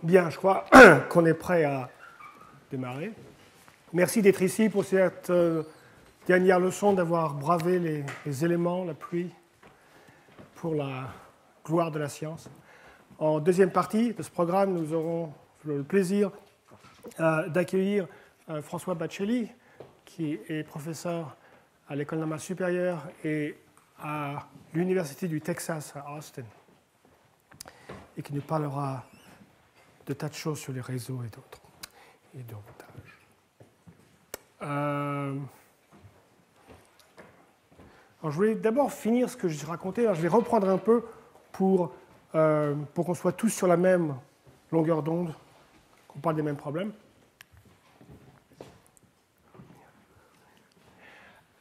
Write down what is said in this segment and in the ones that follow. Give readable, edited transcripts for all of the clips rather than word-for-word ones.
Bien, je crois qu'on est prêt à démarrer. Merci d'être ici pour cette dernière leçon, d'avoir bravé les éléments, la pluie, pour la gloire de la science. En deuxième partie de ce programme, nous aurons le plaisir d'accueillir François Baccelli, qui est professeur à l'École normale supérieure et à l'Université du Texas à Austin, et qui nous parlera de tas de choses sur les réseaux et d'autres, et de routage. Alors, je voulais d'abord finir ce que je racontais. Alors, je vais reprendre un peu pour qu'on soit tous sur la même longueur d'onde, qu'on parle des mêmes problèmes.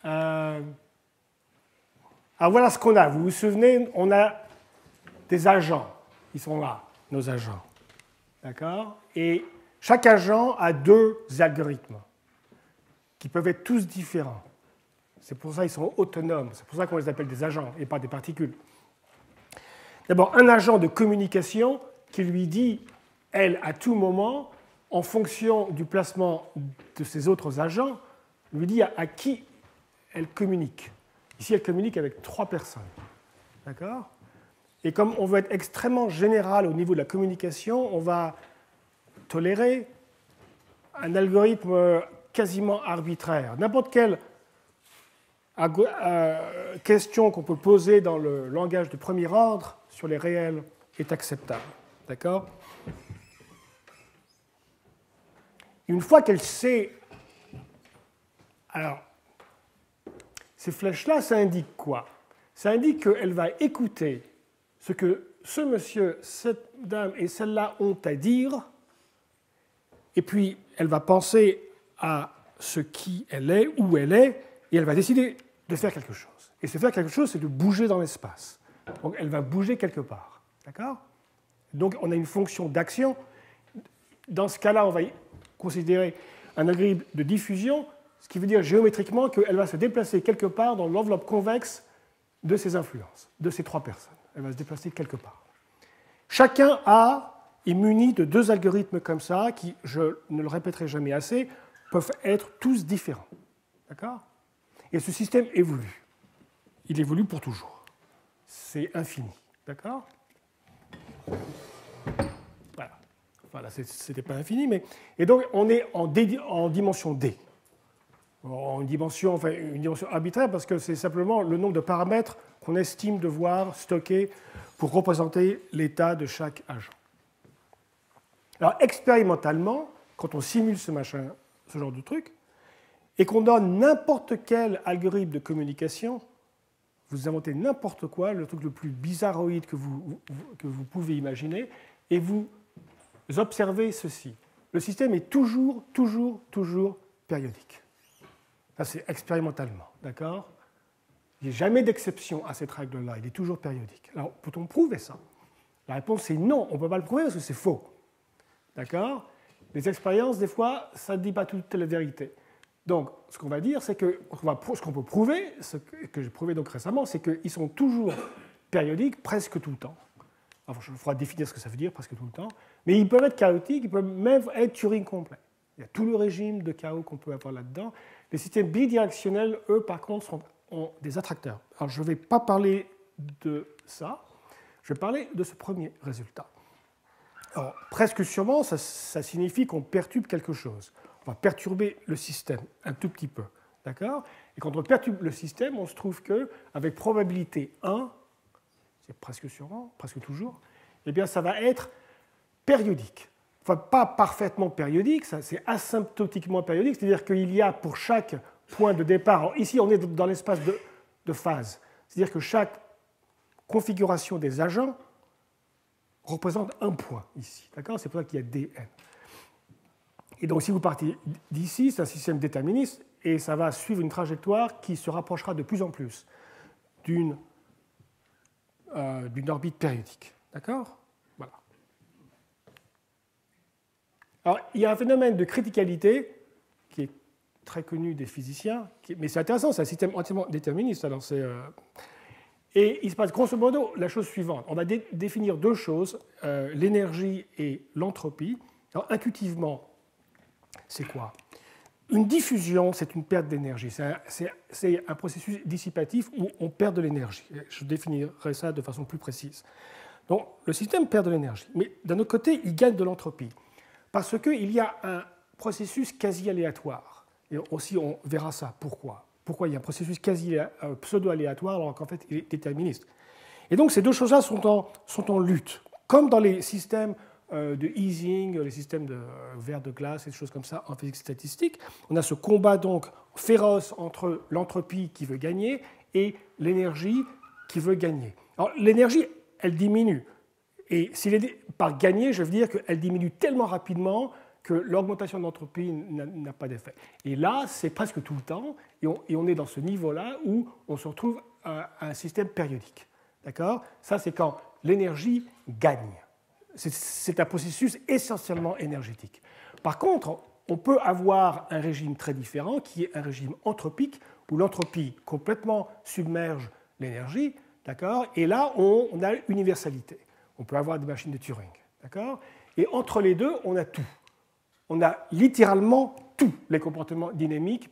Alors voilà ce qu'on a. Vous vous souvenez, on a des agents. Ils sont là, nos agents. D'accord ? Et chaque agent a deux algorithmes qui peuvent être tous différents. C'est pour ça qu'ils sont autonomes. C'est pour ça qu'on les appelle des agents et pas des particules. D'abord, un agent de communication qui lui dit, elle, à tout moment, en fonction du placement de ses autres agents, lui dit à qui elle communique. Ici, elle communique avec 3 personnes. D'accord ? Et comme on veut être extrêmement général au niveau de la communication, on va tolérer un algorithme quasiment arbitraire. N'importe quelle question qu'on peut poser dans le langage de premier ordre sur les réels est acceptable. D'accord ? Une fois qu'elle sait... Alors, ces flèches-là, ça indique quoi ? Ça indique qu'elle va écouter ce que ce monsieur, cette dame et celle-là ont à dire, et puis elle va penser à ce qui elle est, où elle est, et elle va décider de faire quelque chose. Et se faire quelque chose, c'est de bouger dans l'espace. Donc elle va bouger quelque part. D'accord ? Donc on a une fonction d'action. Dans ce cas-là, on va considérer un algorithme de diffusion, ce qui veut dire géométriquement qu'elle va se déplacer quelque part dans l'enveloppe convexe de ces influences, de ces 3 personnes. Elle va se déplacer quelque part. Chacun est muni de 2 algorithmes comme ça, qui, je ne le répéterai jamais assez, peuvent être tous différents. D'accord ? Et ce système évolue. Il évolue pour toujours. C'est infini. D'accord ? Voilà. Voilà, ce n'était pas infini, mais... Et donc, on est en dimension D. Une dimension arbitraire, parce que c'est simplement le nombre de paramètres qu'on estime devoir stocker pour représenter l'état de chaque agent. Alors, expérimentalement, quand on simule ce genre de truc, et qu'on donne n'importe quel algorithme de communication, vous inventez n'importe quoi, le truc le plus bizarroïde que vous pouvez imaginer, et vous observez ceci. Le système est toujours périodique. Ça, c'est expérimentalement, d'accord ? Il n'y a jamais d'exception à cette règle-là, il est toujours périodique. Alors, peut-on prouver ça ? La réponse est non, on ne peut pas le prouver parce que c'est faux. D'accord ? Les expériences, des fois, ça ne dit pas toute la vérité. Donc, ce qu'on va dire, c'est que ce qu'on peut prouver, ce que j'ai prouvé donc récemment, c'est qu'ils sont toujours périodiques presque tout le temps. Alors, il faudra définir ce que ça veut dire presque tout le temps. Mais ils peuvent être chaotiques, ils peuvent même être Turing complets. Il y a tout le régime de chaos qu'on peut avoir là-dedans. Les systèmes bidirectionnels, eux, par contre, ont des attracteurs. Alors, je ne vais pas parler de ça. Je vais parler de ce premier résultat. Alors, presque sûrement, ça signifie qu'on perturbe quelque chose. On va perturber le système un tout petit peu. D'accord ? Et quand on perturbe le système, on se trouve qu'avec probabilité 1, c'est presque sûrement, presque toujours, eh bien, ça va être périodique. Enfin, pas parfaitement périodique, ça, c'est asymptotiquement périodique, c'est-à-dire qu'il y a pour chaque point de départ, alors ici on est dans l'espace de phase, c'est-à-dire que chaque configuration des agents représente un point ici. D'accord ? C'est pour ça qu'il y a dn. Et donc si vous partez d'ici, c'est un système déterministe, et ça va suivre une trajectoire qui se rapprochera de plus en plus d'une orbite périodique. D'accord ? Voilà. Alors, il y a un phénomène de criticalité qui est très connu des physiciens, mais c'est intéressant, c'est un système entièrement déterministe. Alors Et il se passe grosso modo la chose suivante. On va définir deux choses, l'énergie et l'entropie. Alors intuitivement, c'est quoi? Une diffusion, c'est une perte d'énergie. C'est un processus dissipatif où on perd de l'énergie. Je définirai ça de façon plus précise. Donc le système perd de l'énergie. Mais d'un autre côté, il gagne de l'entropie. Parce qu'il y a un processus quasi aléatoire. Et aussi, on verra ça. Pourquoi? Pourquoi il y a un processus quasi pseudo-aléatoire alors qu'en fait il est déterministe. Et donc ces deux choses-là sont en lutte. Comme dans les systèmes de Ising, les systèmes de verre de glace et des choses comme ça en physique statistique, on a ce combat donc féroce entre l'entropie qui veut gagner et l'énergie qui veut gagner. Alors l'énergie, elle diminue. Et par gagner, je veux dire qu'elle diminue tellement rapidement que l'augmentation de l'entropie n'a pas d'effet. Et là, c'est presque tout le temps, et on est dans ce niveau-là où on se retrouve à un système périodique. D'accord? Ça, c'est quand l'énergie gagne. C'est un processus essentiellement énergétique. Par contre, on peut avoir un régime très différent, qui est un régime entropique, où l'entropie complètement submerge l'énergie, d'accord? Et là, on a universalité. On peut avoir des machines de Turing, d'accord? Et entre les deux, on a tout. On a littéralement tous les comportements dynamiques,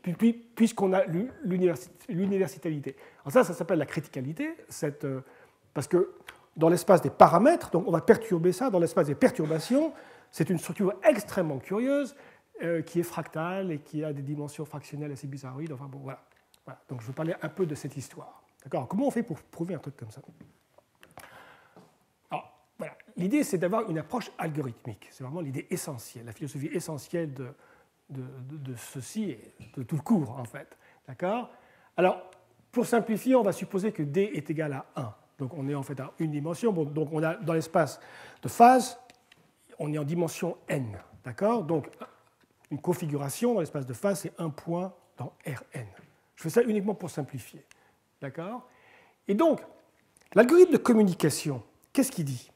puisqu'on a l'universalité. Alors ça s'appelle la criticalité, parce que dans l'espace des paramètres, donc on va perturber ça, dans l'espace des perturbations, c'est une structure extrêmement curieuse, qui est fractale et qui a des dimensions fractionnelles assez bizarroïdes. Enfin bon, voilà. Donc je vais parler un peu de cette histoire. D'accord? Comment on fait pour prouver un truc comme ça? Voilà. L'idée, c'est d'avoir une approche algorithmique. C'est vraiment l'idée essentielle, la philosophie essentielle de ceci et de tout le cours, en fait. D'accord? Alors, pour simplifier, on va supposer que D est égal à 1. Donc, on est en fait à une dimension. Bon, donc, on a dans l'espace de phase, on est en dimension n. D'accord? Donc, une configuration dans l'espace de phase, c'est un point dans Rn. Je fais ça uniquement pour simplifier. D'accord? Et donc, l'algorithme de communication, qu'est-ce qu'il dit?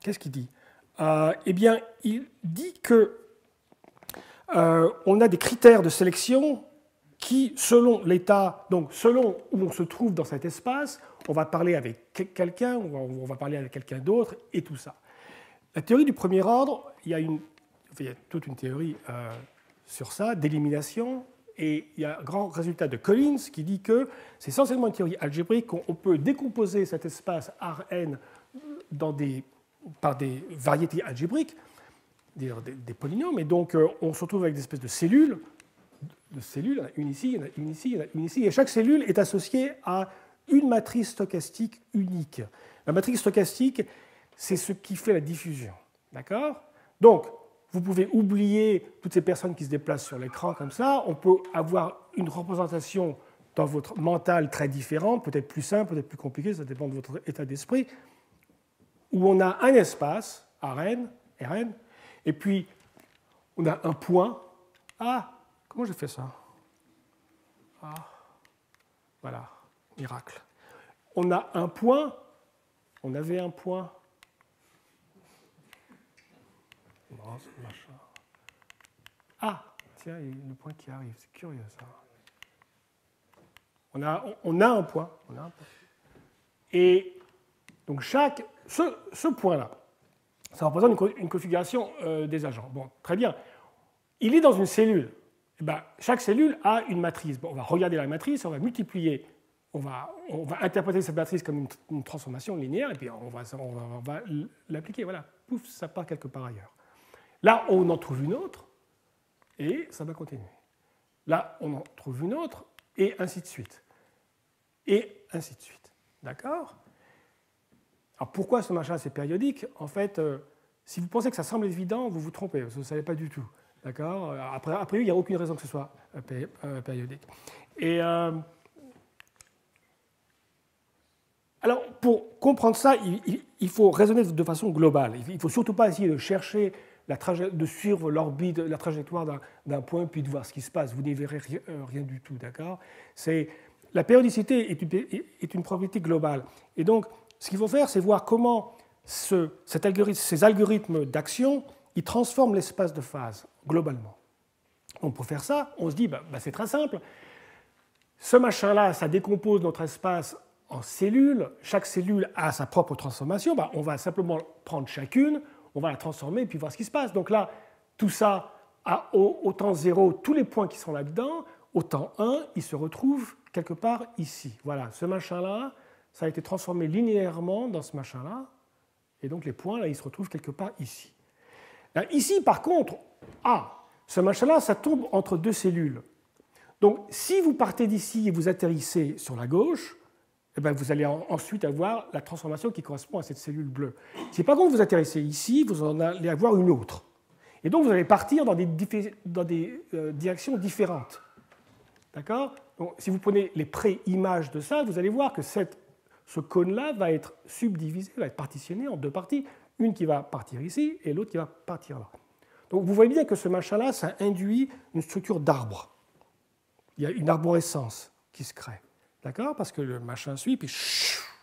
Qu'est-ce qu'il dit? Eh bien, il dit que on a des critères de sélection qui, selon l'état, donc selon où on se trouve dans cet espace, on va parler avec quelqu'un, on va parler avec quelqu'un d'autre, et tout ça. La théorie du premier ordre, il y a toute une théorie sur ça, d'élimination, et il y a un grand résultat de Collins qui dit que c'est essentiellement une théorie algébrique, qu'on peut décomposer cet espace Rn par des variétés algébriques, des polynômes, et donc on se retrouve avec des espèces de cellules, il y en a une ici, il y en a une ici, il y en a une ici, et chaque cellule est associée à une matrice stochastique unique. La matrice stochastique, c'est ce qui fait la diffusion. D'accord? Donc, vous pouvez oublier toutes ces personnes qui se déplacent sur l'écran comme ça, on peut avoir une représentation dans votre mental très différente, peut-être plus simple, peut-être plus compliquée, ça dépend de votre état d'esprit, où on a un espace, Rn, et puis on a un point. Ah, comment j'ai fait ça? Ah, voilà, miracle. On a un point, on avait un point. Ah, tiens, il y a le point qui arrive, c'est curieux ça. On a un point. Et donc ce point-là, ça représente une configuration des agents. Bon, très bien. Il est dans une cellule. Et ben, chaque cellule a une matrice. Bon, on va regarder la matrice, on va multiplier, on va interpréter cette matrice comme une transformation linéaire, et puis on va l'appliquer. Voilà, pouf, ça part quelque part ailleurs. Là, on en trouve une autre, et ça va continuer. Là, on en trouve une autre, et ainsi de suite. Et ainsi de suite. D'accord? Alors pourquoi ce machin c'est périodique? En fait, si vous pensez que ça semble évident, vous vous trompez, parce que vous ne savez pas du tout. D'accord? Après, il n'y a aucune raison que ce soit périodique. Et alors, pour comprendre ça, il faut raisonner de façon globale. Il ne faut surtout pas essayer de chercher de suivre l'orbite, la trajectoire d'un point, puis de voir ce qui se passe. Vous n'y verrez rien du tout. D'accord? La périodicité est une propriété globale. Et donc, ce qu'il faut faire, c'est voir comment ces algorithmes d'action, ils transforment l'espace de phase globalement. Donc pour faire ça, on se dit, c'est très simple. Ce machin-là, ça décompose notre espace en cellules, chaque cellule a sa propre transformation, ben, on va simplement prendre chacune, on va la transformer et puis voir ce qui se passe. Donc là, tout ça, au temps 0, tous les points qui sont là-dedans, au temps 1, ils se retrouvent quelque part ici. Voilà, ce machin-là, ça a été transformé linéairement dans ce machin-là, et donc les points, là, ils se retrouvent quelque part ici. Là, ici, par contre, ce machin-là, ça tombe entre deux cellules. Donc, si vous partez d'ici et vous atterrissez sur la gauche, eh bien, vous allez ensuite avoir la transformation qui correspond à cette cellule bleue. Si par contre vous atterrissez ici, vous en allez avoir une autre. Et donc vous allez partir dans des directions différentes. D'accord ? Donc, si vous prenez les pré-images de ça, vous allez voir que ce cône-là va être subdivisé, va être partitionné en deux parties. Une qui va partir ici et l'autre qui va partir là. Donc vous voyez bien que ce machin-là, ça induit une structure d'arbre. Il y a une arborescence qui se crée. D'accord ? Parce que le machin suit, puis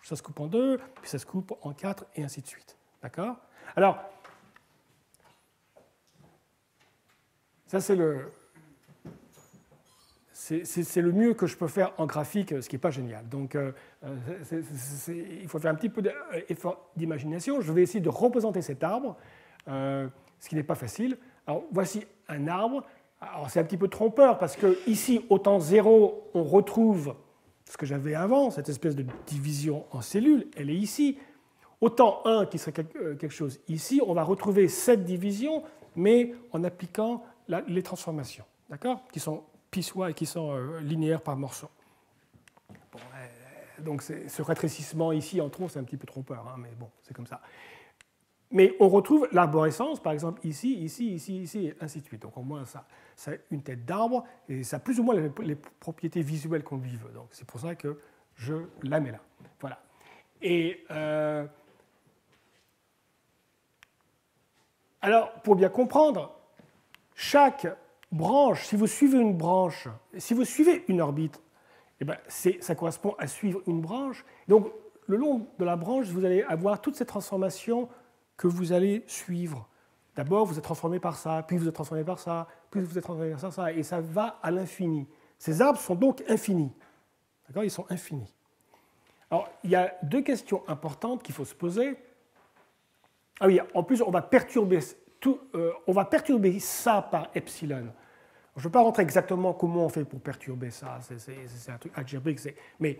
ça se coupe en deux, puis ça se coupe en quatre, et ainsi de suite. D'accord ? Alors, ça c'est le mieux que je peux faire en graphique, ce qui n'est pas génial. Donc, il faut faire un petit peu d'effort d'imagination. Je vais essayer de représenter cet arbre, ce qui n'est pas facile. Alors, voici un arbre. Alors, c'est un petit peu trompeur, parce que ici, au temps 0, on retrouve ce que j'avais avant, cette espèce de division en cellules, elle est ici. Au temps 1, qui serait quelque chose ici, on va retrouver cette division, mais en appliquant les transformations, d'accord ? Qui sont piecewise, qui sont linéaires par morceaux. Bon, donc ce rétrécissement ici en tronc, c'est un petit peu trompeur, hein, mais bon, c'est comme ça. Mais on retrouve l'arborescence, par exemple, ici, ici, ici, ici, et ainsi de suite. Donc au moins, ça a une tête d'arbre, et ça a plus ou moins les propriétés visuelles qu'on lui veut. Donc c'est pour ça que je la mets là. Voilà. Et alors, pour bien comprendre, chaque branche, si vous suivez une branche, si vous suivez une orbite, eh ben, ça correspond à suivre une branche. Donc le long de la branche, vous allez avoir toutes ces transformations que vous allez suivre. D'abord, vous êtes transformé par ça, puis vous êtes transformé par ça, puis vous êtes transformé par ça, et ça va à l'infini. Ces arbres sont donc infinis. D'accord ? Ils sont infinis. Alors, il y a deux questions importantes qu'il faut se poser. Ah oui, en plus, on va perturber ça par epsilon. Je ne vais pas rentrer exactement comment on fait pour perturber ça, c'est un truc algébrique, mais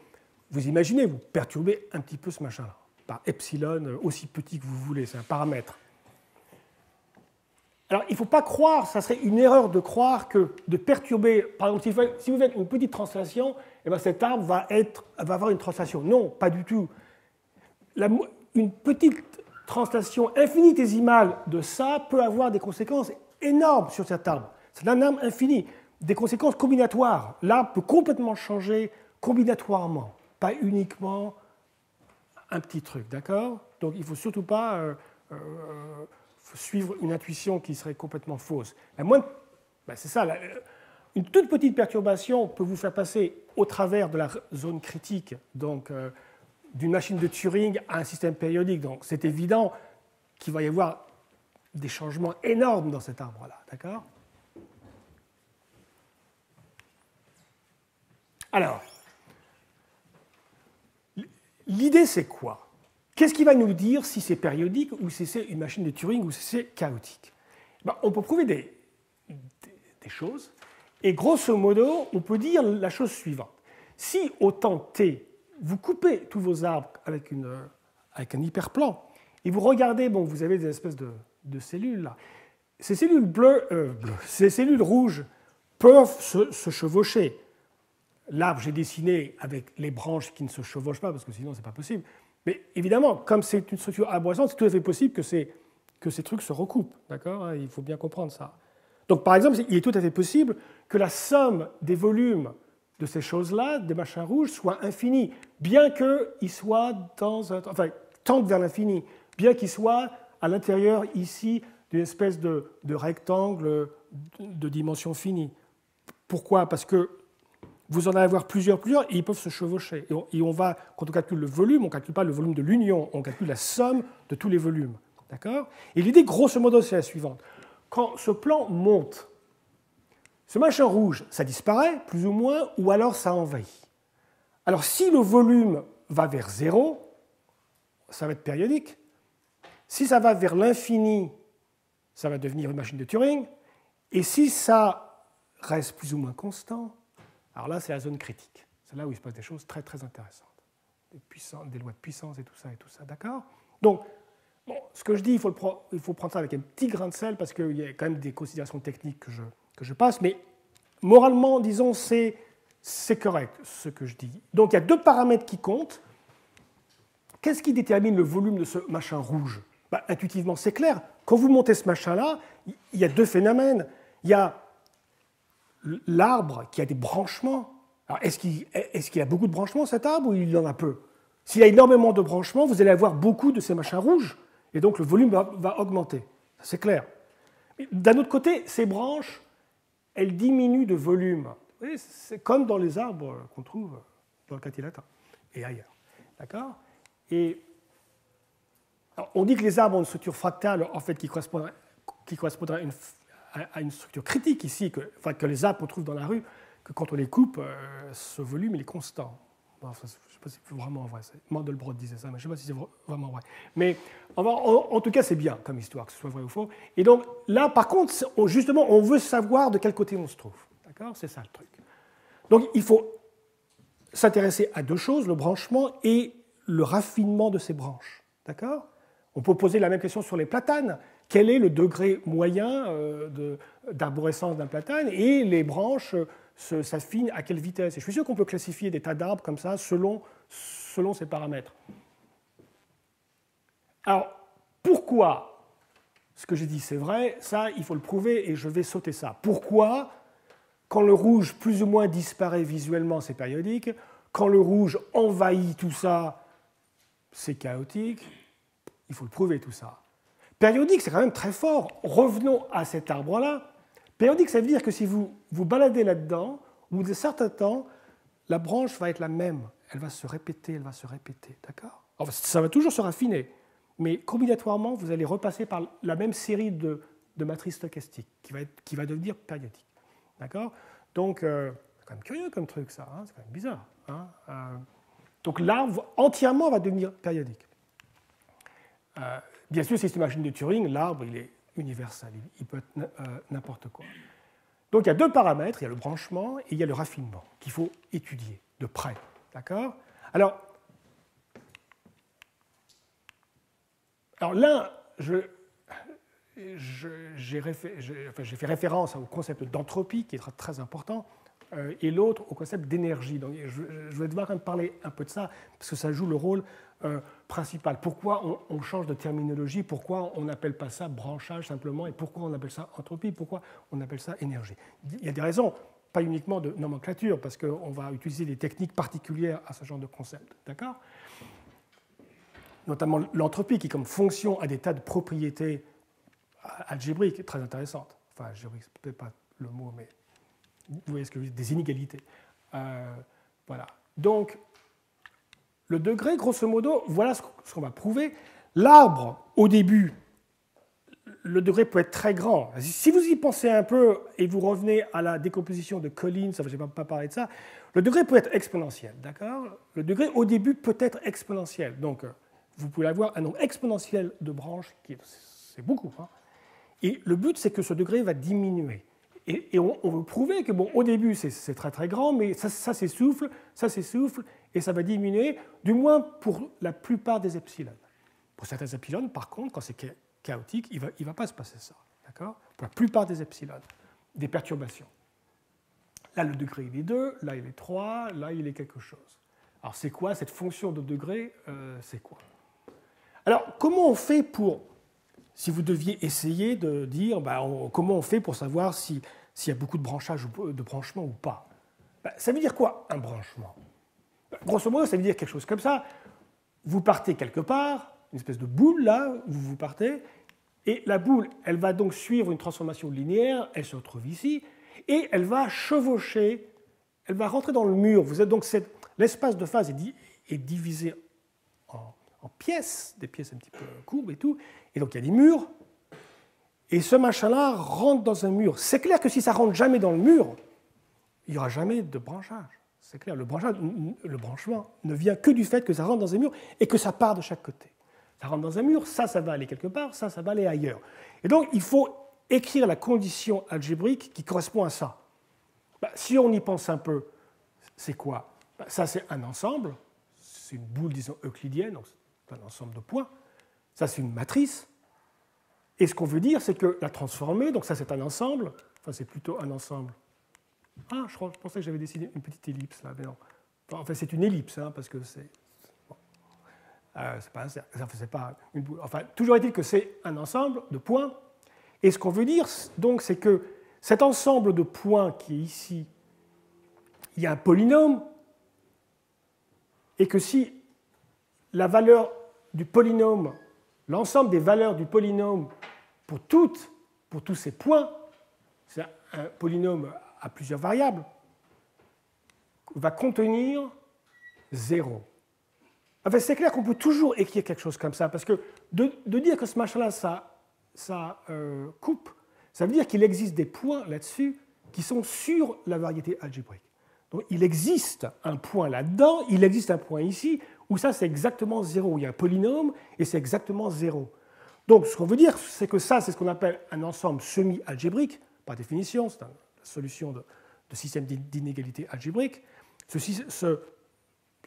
vous imaginez, vous perturbez un petit peu ce machin-là, par epsilon, aussi petit que vous voulez, c'est un paramètre. Alors, il ne faut pas croire, ça serait une erreur de croire que de perturber, par exemple, si vous faites une petite translation, eh bien cet arbre va avoir une translation. Non, pas du tout. Une petite translation infinitésimale de ça peut avoir des conséquences énormes sur cet arbre. C'est un arbre infini, des conséquences combinatoires. L'arbre peut complètement changer combinatoirement, pas uniquement un petit truc, d'accord ? Donc il ne faut surtout pas suivre une intuition qui serait complètement fausse. C'est ça, une toute petite perturbation peut vous faire passer au travers de la zone critique, donc d'une machine de Turing à un système périodique. Donc c'est évident qu'il va y avoir des changements énormes dans cet arbre-là, d'accord ? Alors, l'idée c'est quoi ? Qu'est-ce qui va nous dire si c'est périodique ou si c'est une machine de Turing ou si c'est chaotique ? On peut prouver des choses, et grosso modo, on peut dire la chose suivante. Si au temps t, vous coupez tous vos arbres avec un hyperplan, et vous regardez, vous avez des espèces de cellules là. Ces cellules ces cellules rouges peuvent se chevaucher. L'arbre, j'ai dessiné avec les branches qui ne se chevauchent pas, parce que sinon, ce n'est pas possible. Mais évidemment, comme c'est une structure arborescente, c'est tout à fait possible que ces trucs se recoupent. D'accord ? Il faut bien comprendre ça. Donc, par exemple, il est tout à fait possible que la somme des volumes de ces choses-là, des machins rouges, soit infinie, bien qu'ils soient tendent vers l'infini, bien qu'ils soient à l'intérieur, ici, d'une espèce de rectangle de dimension finie. Pourquoi ? Parce que vous en allez avoir plusieurs, et ils peuvent se chevaucher. Et on va, quand on calcule le volume, on ne calcule pas le volume de l'union, on calcule la somme de tous les volumes. D'accord ? Et l'idée, grosso modo, c'est la suivante. Quand ce plan monte, ce machin rouge, ça disparaît, plus ou moins, ou alors ça envahit. Alors, si le volume va vers 0, ça va être périodique. Si ça va vers l'infini, ça va devenir une machine de Turing. Et si ça reste plus ou moins constant, alors là, c'est la zone critique. C'est là où il se passe des choses très, très intéressantes. Des lois de puissance et tout ça, d'accord? Donc, bon, ce que je dis, il faut prendre ça avec un petit grain de sel parce qu'il y a quand même des considérations techniques que je passe, mais moralement, disons, c'est correct ce que je dis. Donc, il y a deux paramètres qui comptent. Qu'est-ce qui détermine le volume de ce machin rouge? Intuitivement, c'est clair. Quand vous montez ce machin-là, il y a deux phénomènes. Il y a l'arbre qui a des branchements. Alors, est-ce qu'il a beaucoup de branchements, cet arbre, ou il en a peu? S'il a énormément de branchements, vous allez avoir beaucoup de ces machins rouges, et donc le volume va augmenter. C'est clair. D'un autre côté, ces branches, elles diminuent de volume. C'est comme dans les arbres qu'on trouve dans le quartier latin et ailleurs. D'accord? Et alors, on dit que les arbres ont une structure fractale en fait, qui correspondrait à une structure critique ici, que les arbres qu'on trouve dans la rue, que quand on les coupe, ce volume il est constant. Bon, je ne sais pas si c'est vraiment vrai. Mandelbrot disait ça, mais je ne sais pas si c'est vraiment vrai. Mais en tout cas, c'est bien comme histoire, que ce soit vrai ou faux. Et donc là, par contre, justement, on veut savoir de quel côté on se trouve. D'accord? C'est ça le truc. Donc il faut s'intéresser à deux choses, le branchement et le raffinement de ces branches. D'accord? On peut poser la même question sur les platanes. Quel est le degré moyen d'arborescence d'un platane et les branches s'affinent à quelle vitesse? Et je suis sûr qu'on peut classifier des tas d'arbres comme ça selon ces paramètres. Alors, pourquoi ce que j'ai dit c'est vrai? Ça, il faut le prouver et je vais sauter ça. Pourquoi, quand le rouge plus ou moins disparaît visuellement, c'est périodique? Quand le rouge envahit tout ça, c'est chaotique? Il faut le prouver tout ça. Périodique, c'est quand même très fort. Revenons à cet arbre-là. Périodique, ça veut dire que si vous vous baladez là-dedans, au bout de certain temps, la branche va être la même. Elle va se répéter, d'accord? Enfin, ça va toujours se raffiner, mais combinatoirement, vous allez repasser par la même série de matrices stochastiques qui va devenir périodique, d'accord? Donc, c'est quand même curieux comme truc, ça. Hein, c'est quand même bizarre. Hein, donc, l'arbre entièrement va devenir périodique. Bien sûr, si c'est une machine de Turing, l'arbre, il est universel, il peut être n'importe quoi. Donc il y a deux paramètres, il y a le branchement et il y a le raffinement qu'il faut étudier de près. D'accord? Alors là, j'ai fait référence au concept d'entropie qui est très important, et l'autre au concept d'énergie. Donc je vais devoir quand même parler un peu de ça, parce que ça joue le rôle principal. Pourquoi on change de terminologie? Pourquoi on n'appelle pas ça branchage simplement? Et pourquoi on appelle ça entropie? Pourquoi on appelle ça énergie? Il y a des raisons, pas uniquement de nomenclature, parce qu'on va utiliser des techniques particulières à ce genre de concept. D'accord? Notamment l'entropie, qui comme fonction a des tas de propriétés algébriques très intéressantes. Enfin, algébrique, c'est peut-être pas le mot, mais vous voyez ce que je veux dire, des inégalités. Voilà. Donc, le degré, grosso modo, voilà ce qu'on va prouver. L'arbre, au début, le degré peut être très grand. Si vous y pensez un peu et vous revenez à la décomposition de Collins, je n'ai pas parlé de ça, le degré peut être exponentiel, d'accord? Le degré, au début, peut être exponentiel. Donc, vous pouvez avoir un nombre exponentiel de branches, c'est beaucoup. Hein. Et le but, c'est que ce degré va diminuer. Et on veut prouver que, bon, au début, c'est très très grand, mais ça s'essouffle, et ça va diminuer, du moins pour la plupart des epsilons. Pour certains epsilons, par contre, quand c'est chaotique, il ne va pas se passer ça. D'accord? Pour la plupart des epsilons, des perturbations. Là, le degré, il est 2, là, il est 3, là, il est quelque chose. Alors, c'est quoi cette fonction de degré? C'est quoi? Alors, comment on fait pour... Si vous deviez essayer de dire comment on fait pour savoir s'il y a beaucoup de branchage ou de branchement ou pas, ça veut dire quoi un branchement? Grosso modo, ça veut dire quelque chose comme ça. Vous partez quelque part, une espèce de boule là, où vous partez, et la boule, elle va donc suivre une transformation linéaire, elle se retrouve ici, et elle va chevaucher, elle va rentrer dans le mur. Vous êtes donc l'espace de phase est divisé en pièces, des pièces un petit peu courbes et tout, et donc il y a des murs, et ce machin-là rentre dans un mur. C'est clair que si ça rentre jamais dans le mur, il n'y aura jamais de branchage. c'est clair, le branchement ne vient que du fait que ça rentre dans un mur et que ça part de chaque côté. Ça rentre dans un mur, ça va aller quelque part, ça va aller ailleurs. Et donc, il faut écrire la condition algébrique qui correspond à ça. Si on y pense un peu, c'est quoi? Ça, c'est un ensemble, c'est une boule, disons, euclidienne, donc c'est un ensemble de points. Ça, c'est une matrice. Et ce qu'on veut dire, c'est que la transformer, donc ça, c'est un ensemble, enfin, c'est plutôt un ensemble. Ah, je pensais que j'avais dessiné une petite ellipse, là, mais non. Enfin, c'est une ellipse, hein, parce que c'est... Bon. C'est pas une boule. Enfin, toujours est-il que c'est un ensemble de points. Et ce qu'on veut dire, donc, c'est que cet ensemble de points qui est ici, il y a un polynôme, et que si la valeur du polynôme, l'ensemble des valeurs du polynôme pour tous ces points, c'est un polynôme à plusieurs variables, va contenir 0. Enfin, c'est clair qu'on peut toujours écrire quelque chose comme ça, parce que de dire que ce machin-là, ça coupe, ça veut dire qu'il existe des points là-dessus qui sont sur la variété algébrique. Donc il existe un point là-dedans, il existe un point ici, où ça c'est exactement 0. Il y a un polynôme et c'est exactement 0. Donc ce qu'on veut dire, c'est que ça, c'est ce qu'on appelle un ensemble semi-algébrique, par définition, c'est la solution de système d'inégalité algébrique.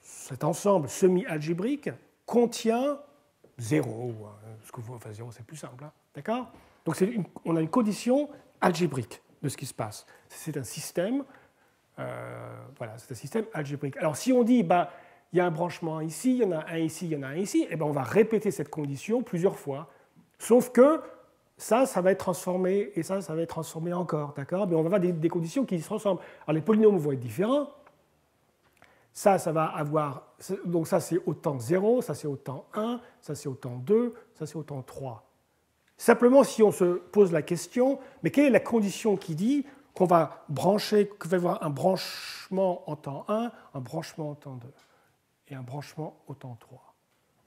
Cet ensemble semi-algébrique contient 0. Enfin 0 c'est plus simple, hein, d'accord? Donc on a une condition algébrique de ce qui se passe. C'est un système. Voilà, c'est un système algébrique. Alors si on dit, il y a un branchement ici, il y en a un ici, il y en a un ici, et on va répéter cette condition plusieurs fois, sauf que ça va être transformé, et ça va être transformé encore, d'accord? Mais on va avoir des conditions qui se ressemblent. Alors les polynômes vont être différents. Ça va avoir, donc ça c'est autant 0, ça c'est autant 1, ça c'est autant 2, ça c'est autant 3. Simplement, si on se pose la question, mais quelle est la condition qui dit qu'on va brancher, qu'il va y avoir un branchement en temps 1, un branchement en temps 2 et un branchement au temps 3.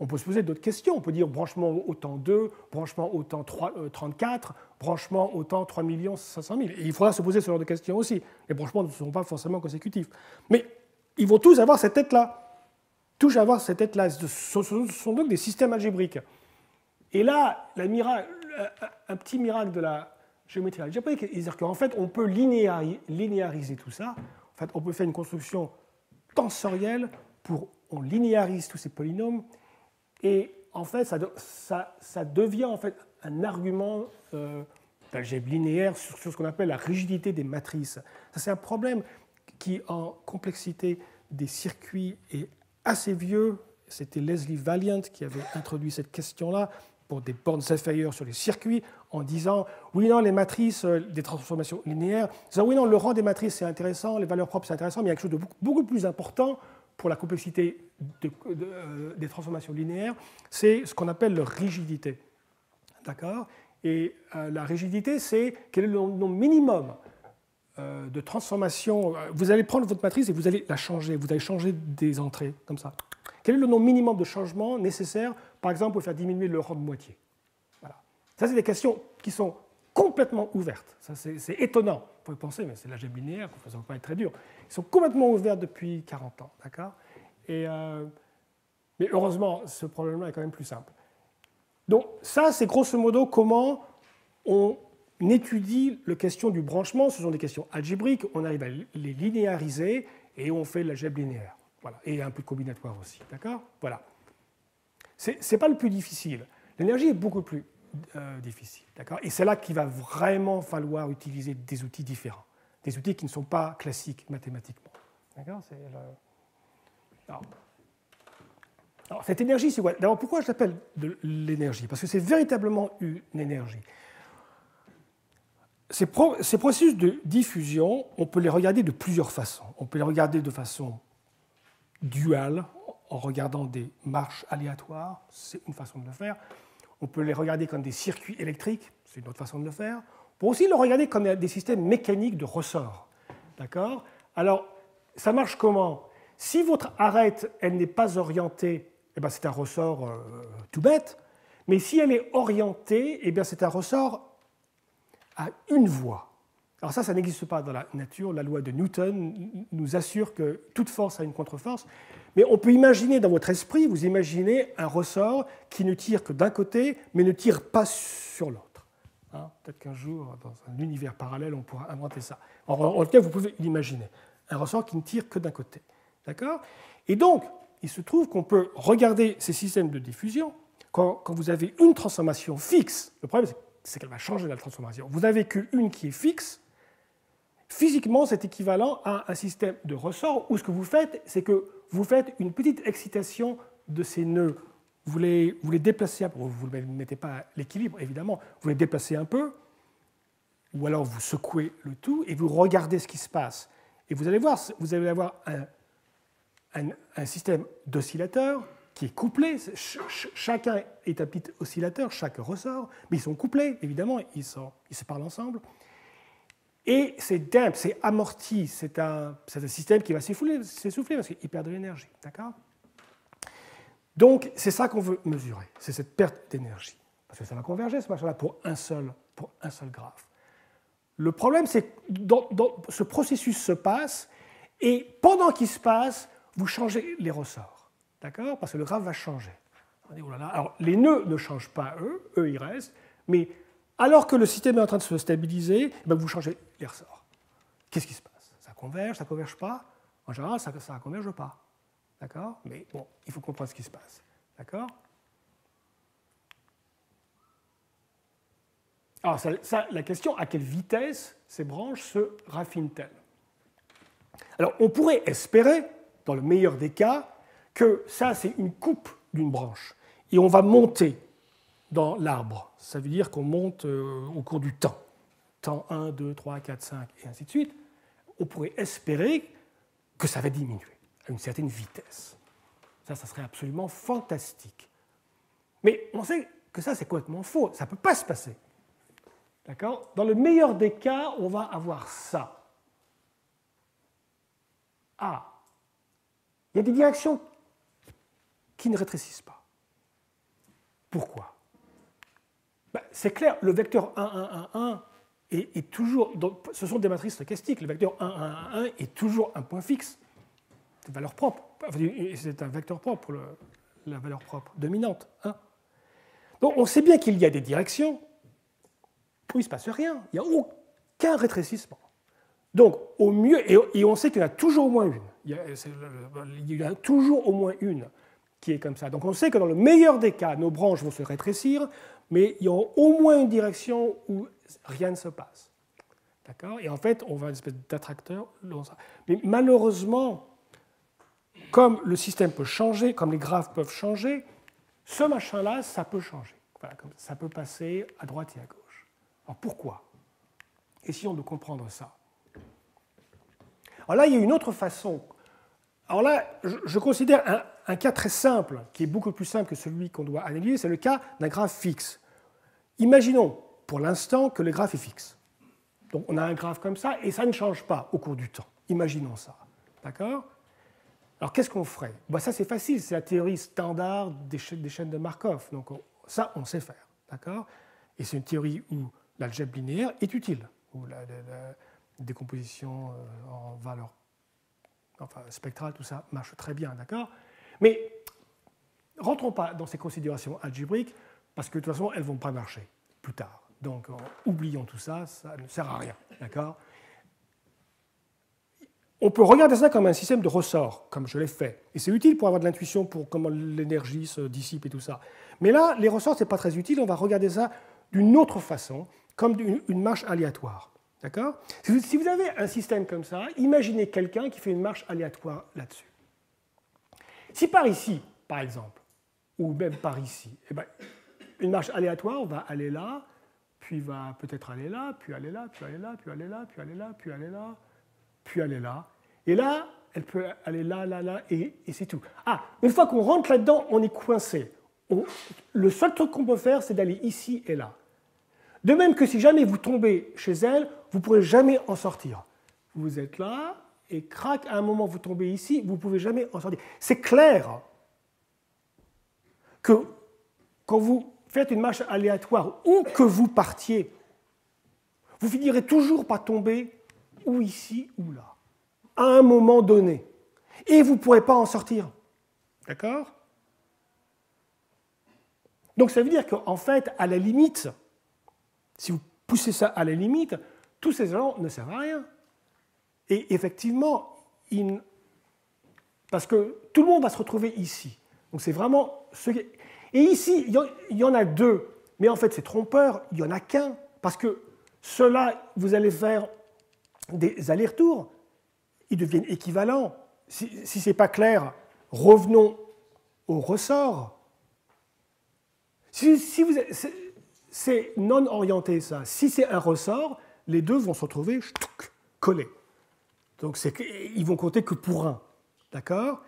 On peut se poser d'autres questions. On peut dire branchement au temps 2, branchement au temps 34, branchement au temps 3 500 000. Et il faudra se poser ce genre de questions aussi. Les branchements ne seront pas forcément consécutifs. Mais ils vont tous avoir cette tête-là. Tous avoir cette tête-là. Ce sont donc des systèmes algébriques. Et là, un petit miracle de la géométrie algébrique, c'est-à-dire qu'en fait, on peut linéariser tout ça. En fait, on peut faire une construction tensorielle on linéarise tous ces polynômes, et en fait, ça devient en fait un argument d'algèbre linéaire sur ce qu'on appelle la rigidité des matrices. Ça, c'est un problème qui, en complexité des circuits, est assez vieux. C'était Leslie Valiant qui avait introduit cette question-là pour des bornes inférieures sur les circuits, en disant oui, non, les matrices, des transformations linéaires, disant oui, non, le rang des matrices c'est intéressant, les valeurs propres c'est intéressant, mais il y a quelque chose de beaucoup plus important pour la complexité des transformations linéaires, c'est ce qu'on appelle leur rigidité. D'accord? Et la rigidité, c'est quel est le nombre minimum de transformations. Vous allez prendre votre matrice et vous allez la changer, vous allez changer des entrées, comme ça. Quel est le nombre minimum de changements nécessaires, par exemple, pour faire diminuer le rang de moitié? Voilà. Ça, c'est des questions qui sont complètement ouvertes. C'est étonnant. Vous pouvez penser, mais c'est l'algèbre linéaire, ça ne va pas être très dur. Ils sont complètement ouverts depuis 40 ans. D'accord? Mais heureusement, ce problème-là est quand même plus simple. Donc ça, c'est grosso modo comment on étudie la question du branchement. Ce sont des questions algébriques. On arrive à les linéariser et on fait l'algèbre linéaire. Voilà. Et un peu de combinatoire aussi. D'accord? Voilà. Ce n'est pas le plus difficile. L'énergie est beaucoup plus difficile. D'accord? Et c'est là qu'il va vraiment falloir utiliser des outils différents. Des outils qui ne sont pas classiques mathématiquement. D'accord? Alors, cette énergie, c'est quoi? D'abord, pourquoi je l'appelle de l'énergie? Parce que c'est véritablement une énergie. Ces processus de diffusion, on peut les regarder de plusieurs façons. On peut les regarder de façon duale, en regardant des marches aléatoires, c'est une façon de le faire. On peut les regarder comme des circuits électriques, c'est une autre façon de le faire. On peut aussi les regarder comme des systèmes mécaniques de ressort. D'accord? Alors, ça marche comment? Si votre arête, elle n'est pas orientée, eh bien, c'est un ressort tout bête. Mais si elle est orientée, eh bien, c'est un ressort à une voie. Alors ça n'existe pas dans la nature. La loi de Newton nous assure que toute force a une contre-force. Mais on peut imaginer dans votre esprit, vous imaginez un ressort qui ne tire que d'un côté, mais ne tire pas sur l'autre. Hein, peut-être qu'un jour, dans un univers parallèle, on pourra inventer ça. En tout cas, vous pouvez l'imaginer. Un ressort qui ne tire que d'un côté. D'accord ? Et donc, il se trouve qu'on peut regarder ces systèmes de diffusion quand vous avez une transformation fixe. Le problème, c'est qu'elle va changer la transformation. Vous n'avez qu'une qui est fixe. Physiquement, c'est équivalent à un système de ressort où ce que vous faites, c'est que vous faites une petite excitation de ces nœuds. Vous les déplacez un peu. Vous ne mettez pas à l'équilibre, évidemment. Vous les déplacez un peu, ou alors vous secouez le tout et vous regardez ce qui se passe. Et vous allez voir, vous allez avoir un système d'oscillateurs qui est couplé. Chacun est un petit oscillateur, chaque ressort, mais ils sont couplés, évidemment, ils se parlent ensemble. Et c'est damp, c'est amorti, c'est un système qui va s'essouffler parce qu'il perd de l'énergie. D'accord ? Donc, c'est ça qu'on veut mesurer, c'est cette perte d'énergie. Parce que ça va converger, ce machin-là, pour un seul graphe. Le problème, c'est que ce processus se passe, et pendant qu'il se passe, vous changez les ressorts. D'accord ? Parce que le graphe va changer. On dit, oh là là. Alors, les nœuds ne changent pas, eux, ils restent, mais alors que le système est en train de se stabiliser, vous changez les ressorts. Qu'est-ce qui se passe ? Ça converge, ça ne converge pas ? En général, ça ne converge pas. D'accord ? Mais bon, il faut comprendre ce qui se passe. D'accord ? Alors, la question, à quelle vitesse ces branches se raffinent-elles ? Alors, on pourrait espérer, dans le meilleur des cas, que ça, c'est une coupe d'une branche. Et on va monter dans l'arbre. Ça veut dire qu'on monte au cours du temps. Temps 1, 2, 3, 4, 5, et ainsi de suite. On pourrait espérer que ça va diminuer à une certaine vitesse. Ça serait absolument fantastique. Mais on sait que ça, c'est complètement faux. Ça ne peut pas se passer. D'accord ? Dans le meilleur des cas, on va avoir ça. Ah, il y a des directions qui ne rétrécissent pas. Pourquoi ? C'est clair, le vecteur 1, 1, 1, 1 est toujours... Donc, ce sont des matrices stochastiques. Le vecteur 1, 1, 1, 1 est toujours un point fixe. C'est une valeur propre. C'est un vecteur propre pour la valeur propre dominante. Hein. Donc, on sait bien qu'il y a des directions où il ne se passe rien. Il n'y a aucun rétrécissement. Donc, au mieux, et on sait qu'il y en a toujours au moins une. Il y a toujours au moins une qui est comme ça. Donc, on sait que dans le meilleur des cas, nos branches vont se rétrécir, mais il y a au moins une direction où rien ne se passe. D'accord ? Et en fait, on va à une espèce d'attracteur. Mais malheureusement, comme le système peut changer, comme les graphes peuvent changer, ce machin-là, ça peut changer. Voilà, ça peut passer à droite et à gauche. Alors pourquoi ? Essayons de comprendre ça. Alors là, il y a une autre façon. Alors là, je considère un cas très simple, qui est beaucoup plus simple que celui qu'on doit analyser, c'est le cas d'un graphe fixe. Imaginons pour l'instant que le graphe est fixe. Donc on a un graphe comme ça, et ça ne change pas au cours du temps. Imaginons ça. D'accord ? Alors qu'est-ce qu'on ferait ? Ça c'est facile, c'est la théorie standard des chaînes de Markov. Donc ça, on sait faire. D'accord ? Et c'est une théorie où l'algèbre linéaire est utile, où la décomposition en valeurs spectrale, tout ça marche très bien. D'accord ? Mais rentrons pas dans ces considérations algébriques, parce que de toute façon, elles ne vont pas marcher plus tard. Donc, oublions tout ça, ça ne sert à rien. D'accord ? On peut regarder ça comme un système de ressort, comme je l'ai fait. Et c'est utile pour avoir de l'intuition pour comment l'énergie se dissipe et tout ça. Mais là, les ressorts, ce n'est pas très utile. On va regarder ça d'une autre façon, comme une marche aléatoire. D'accord ? Si vous avez un système comme ça, imaginez quelqu'un qui fait une marche aléatoire là-dessus. Si par ici, par exemple, ou même par ici, une marche aléatoire va aller là, puis va peut-être aller là, puis aller là, puis aller là, puis aller là, puis aller là, puis aller là, puis aller là. Et là, elle peut aller là, là, là, et c'est tout. Ah, une fois qu'on rentre là-dedans, on est coincé. Le seul truc qu'on peut faire, c'est d'aller ici et là. De même que si jamais vous tombez chez elle, vous ne pourrez jamais en sortir. Vous êtes là, et crac, à un moment, vous tombez ici, vous ne pouvez jamais en sortir. C'est clair que quand vous faites une marche aléatoire, où que vous partiez, vous finirez toujours par tomber ou ici ou là, à un moment donné. Et vous ne pourrez pas en sortir. D'accord? Donc ça veut dire qu'en fait, à la limite, si vous poussez ça à la limite, tous ces éléments ne servent à rien. Et effectivement, parce que tout le monde va se retrouver ici. Donc c'est vraiment Et ici, il y en a deux, mais en fait c'est trompeur, il n'y en a qu'un, parce que ceux-là, vous allez faire des allers-retours, ils deviennent équivalents. Si ce n'est pas clair, revenons au ressort. C'est non orienté, ça. Si c'est un ressort, les deux vont se retrouver collés. Donc ils vont compter que pour un. D'accord?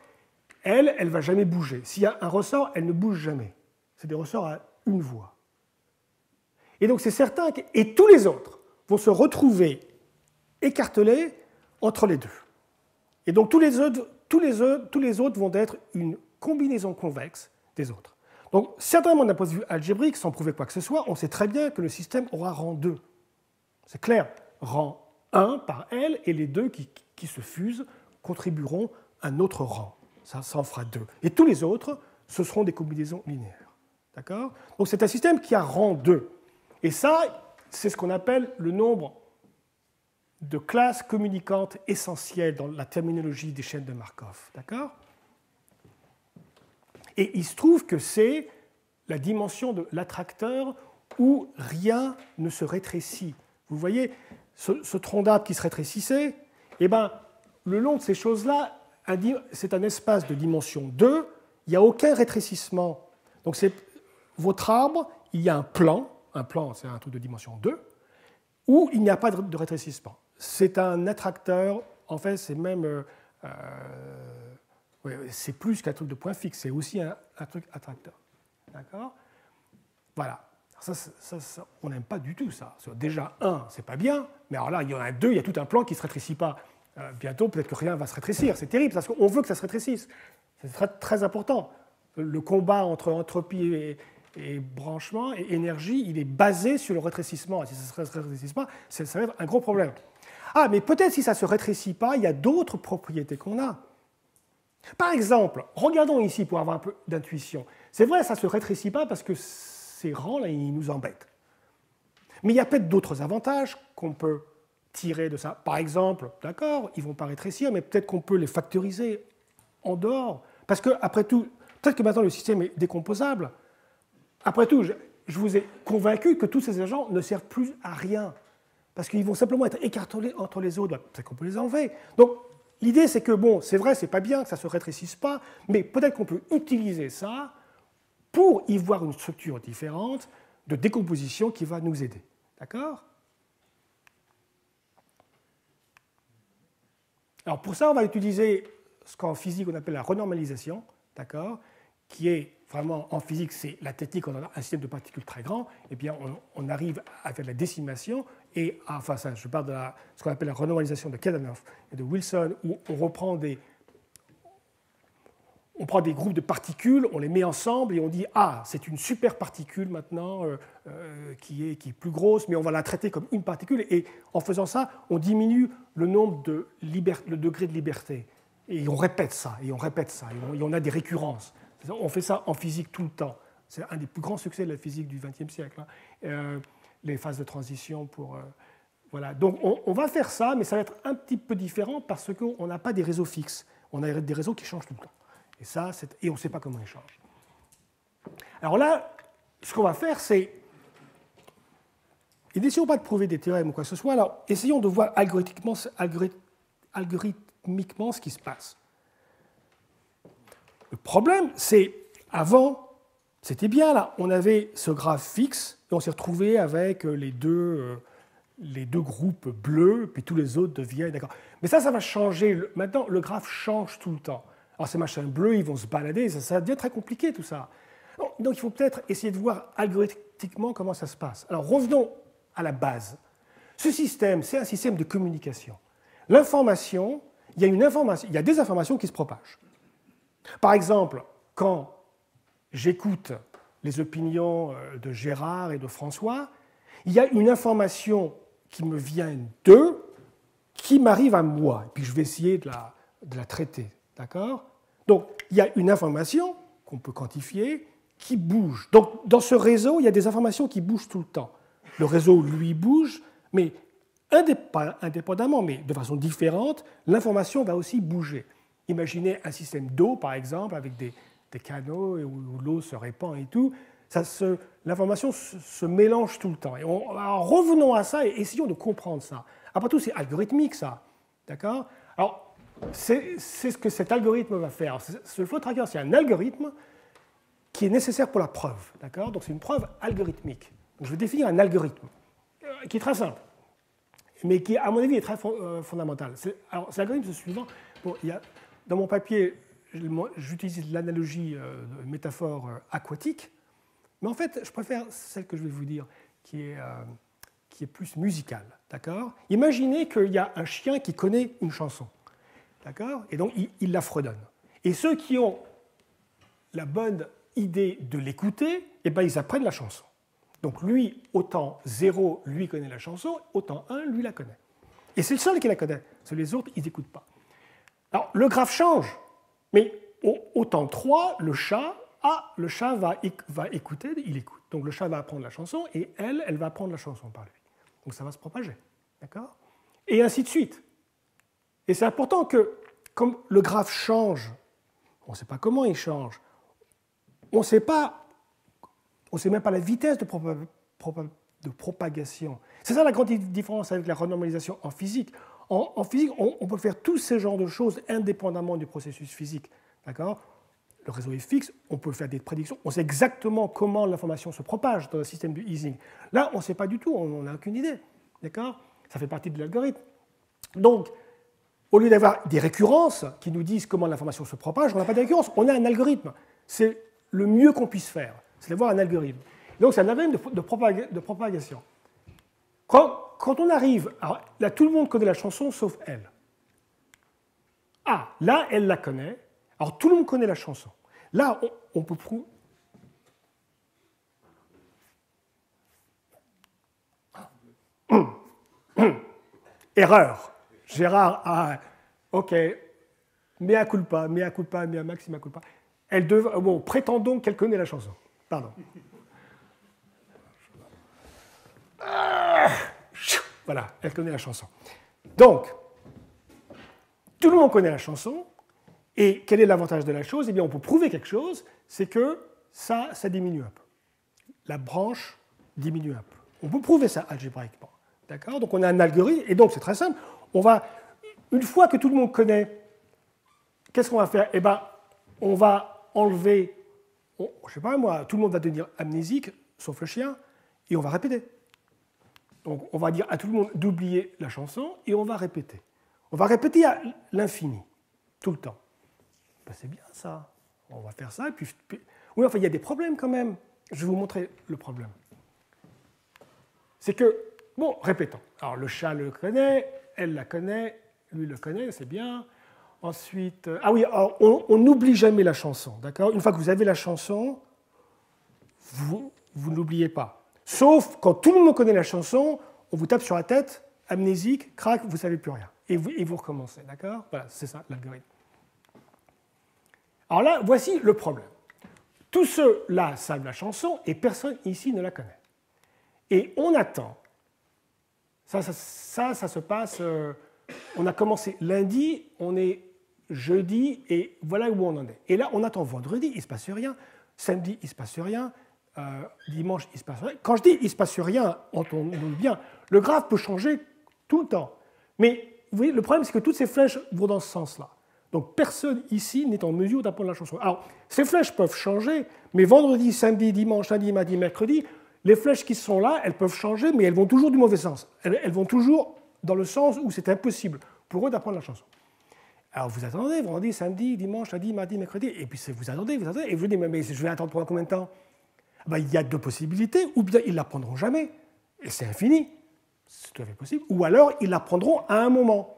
Elle ne va jamais bouger. S'il y a un ressort, elle ne bouge jamais. C'est des ressorts à une voie. Et donc c'est certain que... Et tous les autres vont se retrouver écartelés entre les deux. Et donc tous les autres vont être une combinaison convexe des autres. Donc certainement d'un point de vue algébrique, sans prouver quoi que ce soit, on sait très bien que le système aura rang 2. C'est clair, rang 1 par L, et les deux qui se fusent contribueront à un autre rang. Ça en fera 2. Et tous les autres, ce seront des combinaisons linéaires. D'accord? Donc c'est un système qui a rang 2. Et ça, c'est ce qu'on appelle le nombre de classes communicantes essentielles dans la terminologie des chaînes de Markov. D'accord? Et il se trouve que c'est la dimension de l'attracteur où rien ne se rétrécit. Vous voyez, ce tronc d'arbre qui se rétrécissait, eh ben, le long de ces choses-là, c'est un espace de dimension 2, il n'y a aucun rétrécissement. Donc votre arbre, il y a un plan c'est un truc de dimension 2, où il n'y a pas de rétrécissement. C'est un attracteur, en fait c'est même... c'est plus qu'un truc de point fixe, c'est aussi un truc attracteur. D'accord? Voilà. Ça, on n'aime pas du tout ça. Déjà, 1, c'est pas bien, mais alors là, il y en a 2, il y a tout un plan qui ne se rétrécit pas. Bientôt, peut-être que rien va se rétrécir. C'est terrible, parce qu'on veut que ça se rétrécisse. C'est très, très important. Le combat entre entropie et branchement et énergie, il est basé sur le rétrécissement. Et si ça ne se rétrécit pas, ça va être un gros problème. Ah, mais peut-être si ça ne se rétrécit pas, il y a d'autres propriétés qu'on a. Par exemple, regardons ici pour avoir un peu d'intuition. C'est vrai, ça ne se rétrécit pas parce que ces rangs-là, ils nous embêtent. Mais il y a peut-être d'autres avantages qu'on peut tirer de ça. Par exemple, d'accord, ils ne vont pas rétrécir, mais peut-être qu'on peut les factoriser en dehors. Parce que, après tout, peut-être que maintenant le système est décomposable. Après tout, je vous ai convaincu que tous ces agents ne servent plus à rien. Parce qu'ils vont simplement être écartelés entre les autres. Peut-être qu'on peut les enlever. Donc, l'idée, c'est que, bon, c'est vrai, c'est pas bien que ça ne se rétrécisse pas, mais peut-être qu'on peut utiliser ça pour y voir une structure différente de décomposition qui va nous aider. D'accord? Alors, pour ça, on va utiliser ce qu'en physique, on appelle la renormalisation, d'accord? Qui est vraiment, en physique, c'est la technique, on a un système de particules très grand, et bien on arrive à faire la décimation, et enfin, ça, je parle de ce qu'on appelle la renormalisation de Kadanoff et de Wilson, où on prend des groupes de particules, on les met ensemble et on dit « Ah, c'est une super particule maintenant qui est plus grosse, mais on va la traiter comme une particule. » Et en faisant ça, on diminue le degré de liberté. Et on répète ça, et on répète ça, et on a des récurrences. On fait ça en physique tout le temps. C'est un des plus grands succès de la physique du XXe siècle. Hein. Les phases de transition pour... voilà. Donc on va faire ça, mais ça va être un petit peu différent parce qu'on n'a pas des réseaux fixes. On a des réseaux qui changent tout le temps. Et on ne sait pas comment ils changent. Alors là, ce qu'on va faire, c'est... Et n'essayons pas de prouver des théorèmes ou quoi que ce soit. Alors, essayons de voir algorithmiquement ce qui se passe. Le problème, c'est, avant, c'était bien, là, on avait ce graphe fixe, et on s'est retrouvé avec les deux groupes bleus, puis tous les autres deviennent, d'accord. Mais ça va changer. Maintenant, le graphe change tout le temps. Alors, ces machins bleus, ils vont se balader, ça devient très compliqué, tout ça. Donc, il faut peut-être essayer de voir algorithmiquement comment ça se passe. Alors, revenons à la base. Ce système, c'est un système de communication. L'information, il y a des informations qui se propagent. Par exemple, quand j'écoute les opinions de Gérard et de François, il y a une information qui me vient d'eux, qui m'arrive à moi. Et puis je vais essayer de la traiter. D'accord? Donc, il y a une information qu'on peut quantifier qui bouge. Donc, dans ce réseau, il y a des informations qui bougent tout le temps. Le réseau, lui, bouge, mais pas indépendamment, mais de façon différente, l'information va aussi bouger. Imaginez un système d'eau, par exemple, avec des canaux où l'eau se répand et tout. L'information se mélange tout le temps. Et alors revenons à ça et essayons de comprendre ça. Après tout, c'est algorithmique, ça. D'accord? Alors, c'est ce que cet algorithme va faire. Ce flow tracker, c'est un algorithme qui est nécessaire pour la preuve. D'accord? Donc, c'est une preuve algorithmique. Donc, je vais définir un algorithme qui est très simple, mais qui, à mon avis, est très fondamental. Alors, cet algorithme, c'est le suivant. Bon, dans mon papier, j'utilise l'analogie de métaphore aquatique, mais en fait, je préfère celle que je vais vous dire, qui est plus musicale. D'accord? Imaginez qu'il y a un chien qui connaît une chanson. D'accord? Et donc, il la fredonne. Et ceux qui ont la bonne idée de l'écouter, eh ben, ils apprennent la chanson. Donc, lui, autant 0, lui connaît la chanson, autant 1, lui la connaît. Et c'est le seul qui la connaît. Parce que les autres, ils n'écoutent pas. Alors, le graphe change. Mais autant 3, le chat va écouter, il écoute. Donc, le chat va apprendre la chanson et elle va apprendre la chanson par lui. Donc, ça va se propager. D'accord? Et ainsi de suite. Et c'est important que, comme le graphe change, on ne sait pas comment il change, on ne sait même pas la vitesse de propagation. C'est ça la grande différence avec la renormalisation en physique. En physique, on peut faire tous ces genres de choses indépendamment du processus physique. D'accord? Le réseau est fixe, on peut faire des prédictions, on sait exactement comment l'information se propage dans le système du Ising. Là, on ne sait pas du tout, on n'a aucune idée. D'accord? Ça fait partie de l'algorithme. Donc, au lieu d'avoir des récurrences qui nous disent comment l'information se propage, on n'a pas de récurrence, on a un algorithme. C'est le mieux qu'on puisse faire, c'est d'avoir un algorithme. Donc, c'est un algorithme de propagation. Quand on arrive, alors, là, tout le monde connaît la chanson sauf elle. Ah, là, elle la connaît. Alors, tout le monde connaît la chanson. Là, on peut prouver. Erreur. Gérard a. OK. Mea culpa, mea culpa, mea maxima culpa. Bon, prétendons qu'elle connaît la chanson. Pardon. Voilà, elle connaît la chanson. Donc, tout le monde connaît la chanson. Et quel est l'avantage de la chose? Eh bien, on peut prouver quelque chose, c'est que ça diminue un peu. La branche diminue un peu. On peut prouver ça algébriquement. D'accord? Donc, on a un algorithme, et donc c'est très simple. Une fois que tout le monde connaît, qu'est-ce qu'on va faire? Eh bien, on va enlever, je ne sais pas moi, tout le monde va devenir amnésique, sauf le chien, et on va répéter. Donc, on va dire à tout le monde d'oublier la chanson, et on va répéter. On va répéter à l'infini, tout le temps. Ben, c'est bien ça. On va faire ça. Et puis... Oui, enfin, il y a des problèmes quand même. Je vais vous montrer le problème. C'est que, bon, répétons. Alors, le chat le connaît, elle la connaît, lui le connaît, c'est bien. Ensuite, ah oui, alors, on n'oublie jamais la chanson, d'accord? Une fois que vous avez la chanson, vous n'oubliez pas. Sauf quand tout le monde connaît la chanson, on vous tape sur la tête, amnésique, crac, vous ne savez plus rien. Et vous recommencez, d'accord? Voilà, c'est ça, l'algorithme. Alors là, voici le problème. Tous ceux-là savent la chanson et personne ici ne la connaît. Et on attend. Ça se passe... on a commencé lundi, on est jeudi, et voilà où on en est. Et là, on attend vendredi, il ne se passe rien. Samedi, il ne se passe rien. Dimanche, il ne se passe rien. Quand je dis il ne se passe rien, entendons bien, le graphe peut changer tout le temps. Mais vous voyez, le problème, c'est que toutes ces flèches vont dans ce sens-là. Donc personne ici n'est en mesure d'apprendre la chanson. Alors, ces flèches peuvent changer, mais vendredi, samedi, dimanche, lundi, mardi, mercredi, les flèches qui sont là, elles peuvent changer, mais elles vont toujours du mauvais sens. Elles vont toujours dans le sens où c'est impossible pour eux d'apprendre la chanson. Alors vous attendez, vendredi, samedi, dimanche, lundi, mardi, mercredi, et puis vous attendez, et vous dites, mais je vais attendre pendant combien de temps? Ben, il y a deux possibilités, ou bien ils ne l'apprendront jamais, et c'est infini, c'est tout à fait possible, ou alors ils l'apprendront à un moment.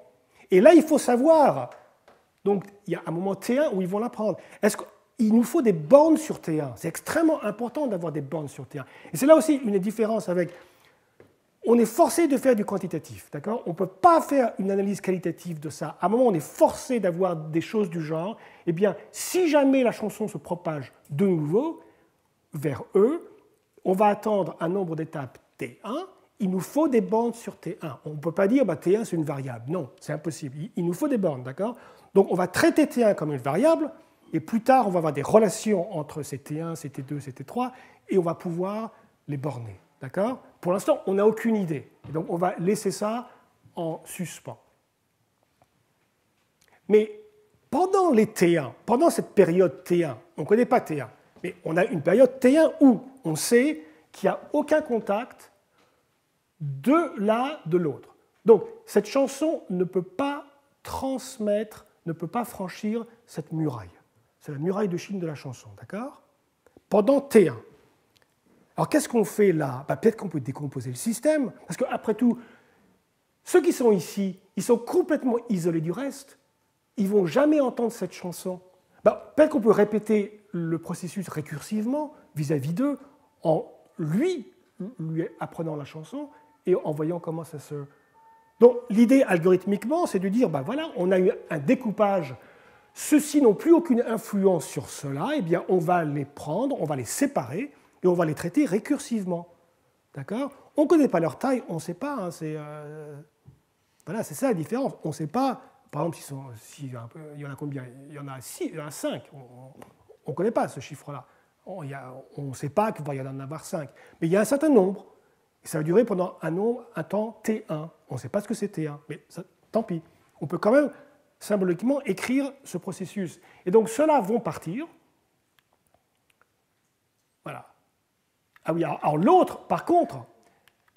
Et là, il faut savoir, donc il y a un moment T1 où ils vont l'apprendre. Est-ce qu'il nous faut des bornes sur T1? C'est extrêmement important d'avoir des bornes sur T1. Et c'est là aussi une différence avec... on est forcé de faire du quantitatif, d'accord? On ne peut pas faire une analyse qualitative de ça. À un moment, on est forcé d'avoir des choses du genre, eh bien, si jamais la chanson se propage de nouveau vers E, on va attendre un nombre d'étapes T1, il nous faut des bornes sur T1. On ne peut pas dire bah, T1 c'est une variable. Non, c'est impossible. Il nous faut des bornes, d'accord? Donc on va traiter T1 comme une variable, et plus tard on va avoir des relations entre ces T1, ces T2, ces T3, et on va pouvoir les borner, d'accord? Pour l'instant, on n'a aucune idée. Et donc on va laisser ça en suspens. Mais pendant les T1, pendant cette période T1, on ne connaît pas T1, mais on a une période T1 où on sait qu'il n'y a aucun contact de l'un de l'autre. Donc, cette chanson ne peut pas transmettre, ne peut pas franchir cette muraille. C'est la muraille de Chine de la chanson, d'accord? Pendant T1. Alors, qu'est-ce qu'on fait là? Ben, peut-être qu'on peut décomposer le système, parce qu'après tout, ceux qui sont ici, ils sont complètement isolés du reste. Ils ne vont jamais entendre cette chanson. Ben, peut-être qu'on peut répéter le processus récursivement vis-à-vis d'eux, en lui apprenant la chanson, et en voyant comment ça se... Donc l'idée algorithmiquement, c'est de dire, ben voilà, on a eu un découpage, ceux-ci n'ont plus aucune influence sur cela, eh bien on va les prendre, on va les séparer, et on va les traiter récursivement. D'accord? On ne connaît pas leur taille, on ne sait pas, hein, voilà, c'est ça la différence. On ne sait pas, par exemple, il y en a combien? Il y en a 6, il y en a 5, on ne connaît pas ce chiffre-là. On ne sait pas qu'il va y en avoir 5, mais il y a un certain nombre. Et ça va durer pendant un temps T1. On ne sait pas ce que c'est T1, mais ça, tant pis. On peut quand même symboliquement écrire ce processus. Et donc ceux-là vont partir. Voilà. Ah oui, alors l'autre, par contre,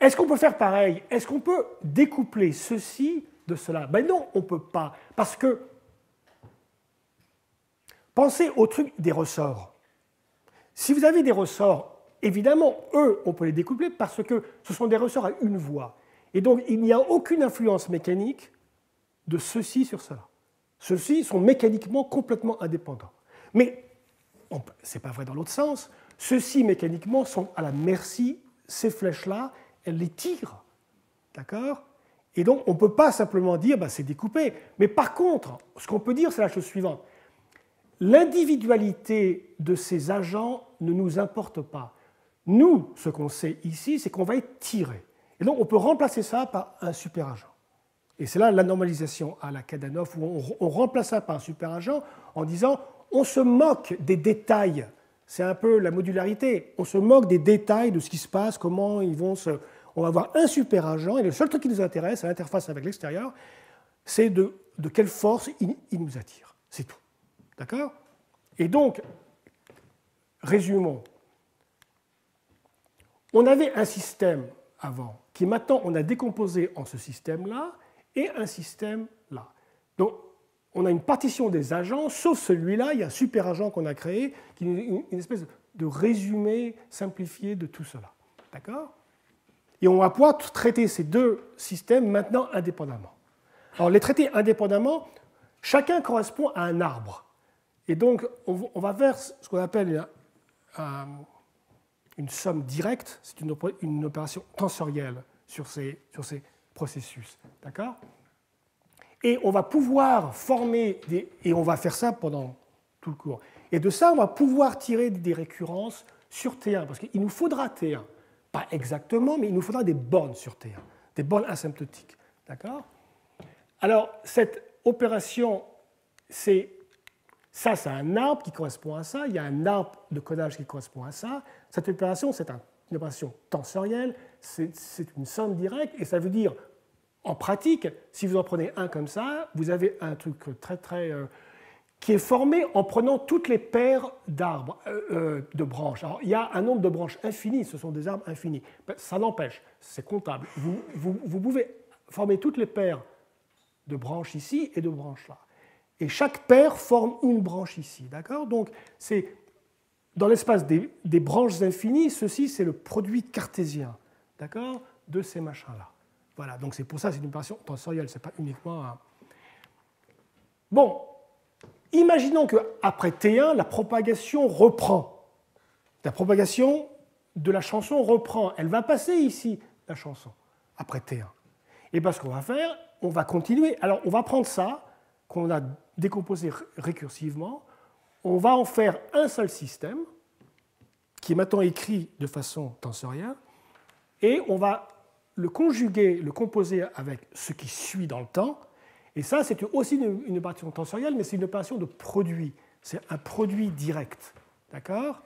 est-ce qu'on peut faire pareil? Est-ce qu'on peut découpler ceci de cela? Ben non, on ne peut pas. Parce que, pensez au truc des ressorts. Si vous avez des ressorts, évidemment, eux, on peut les découpler parce que ce sont des ressorts à une voie. Et donc, il n'y a aucune influence mécanique de ceux-ci sur cela. Ceux-ci sont mécaniquement complètement indépendants. Mais ce n'est pas vrai dans l'autre sens. Ceux-ci, mécaniquement, sont à la merci, ces flèches-là, elles les tirent. D'accord? Et donc, on ne peut pas simplement dire bah, c'est découpé. Mais par contre, ce qu'on peut dire, c'est la chose suivante. L'individualité de ces agents ne nous importe pas. Nous, ce qu'on sait ici, c'est qu'on va être tiré. Et donc, on peut remplacer ça par un superagent. Et c'est là la normalisation à la Kadanoff, où on remplace ça par un superagent en disant on se moque des détails. C'est un peu la modularité. On se moque des détails de ce qui se passe, comment ils vont se... On va avoir un superagent, et le seul truc qui nous intéresse à l'interface avec l'extérieur, c'est de quelle force il nous attire. C'est tout. D'accord? Et donc, résumons. On avait un système avant, qui maintenant on a décomposé en ce système-là et un système là. Donc, on a une partition des agents, sauf celui-là, il y a un super-agent qu'on a créé, qui est une espèce de résumé simplifié de tout cela. D'accord? Et on va pouvoir traiter ces deux systèmes maintenant indépendamment. Alors, les traiter indépendamment, chacun correspond à un arbre. Et donc, on va vers ce qu'on appelle une somme directe, c'est une opération tensorielle sur ces processus. D'accord? Et on va pouvoir former et on va faire ça pendant tout le cours. Et de ça, on va pouvoir tirer des récurrences sur T1, parce qu'il nous faudra T1. Pas exactement, mais il nous faudra des bornes sur T1, des bornes asymptotiques. D'accord? Alors, cette opération, c'est un arbre qui correspond à ça, il y a un arbre de codage qui correspond à ça. Cette opération, c'est une opération tensorielle, c'est une somme directe, et ça veut dire, en pratique, si vous en prenez un comme ça, vous avez un truc qui est formé en prenant toutes les paires d'arbres, de branches. Alors, il y a un nombre de branches infini, ce sont des arbres infinis. Ça n'empêche, c'est comptable. Vous pouvez former toutes les paires de branches ici et de branches là. Et chaque paire forme une branche ici, d'accord? Donc, c'est dans l'espace des branches infinies, ceci, c'est le produit cartésien, d'accord, de ces machins-là. Voilà, donc c'est pour ça que c'est une opération tensorielle, ce n'est pas uniquement un... Bon, imaginons qu'après T1, la propagation reprend. La propagation de la chanson reprend. Elle va passer ici, la chanson. après T1. Et bien ce qu'on va faire, on va continuer. Alors on va prendre ça, qu'on a décomposé récursivement, on va en faire un seul système, qui est maintenant écrit de façon tensorielle, et on va le conjuguer, le composer avec ce qui suit dans le temps. Et ça, c'est aussi une opération tensorielle, mais c'est une opération de produit. C'est un produit direct. D'accord?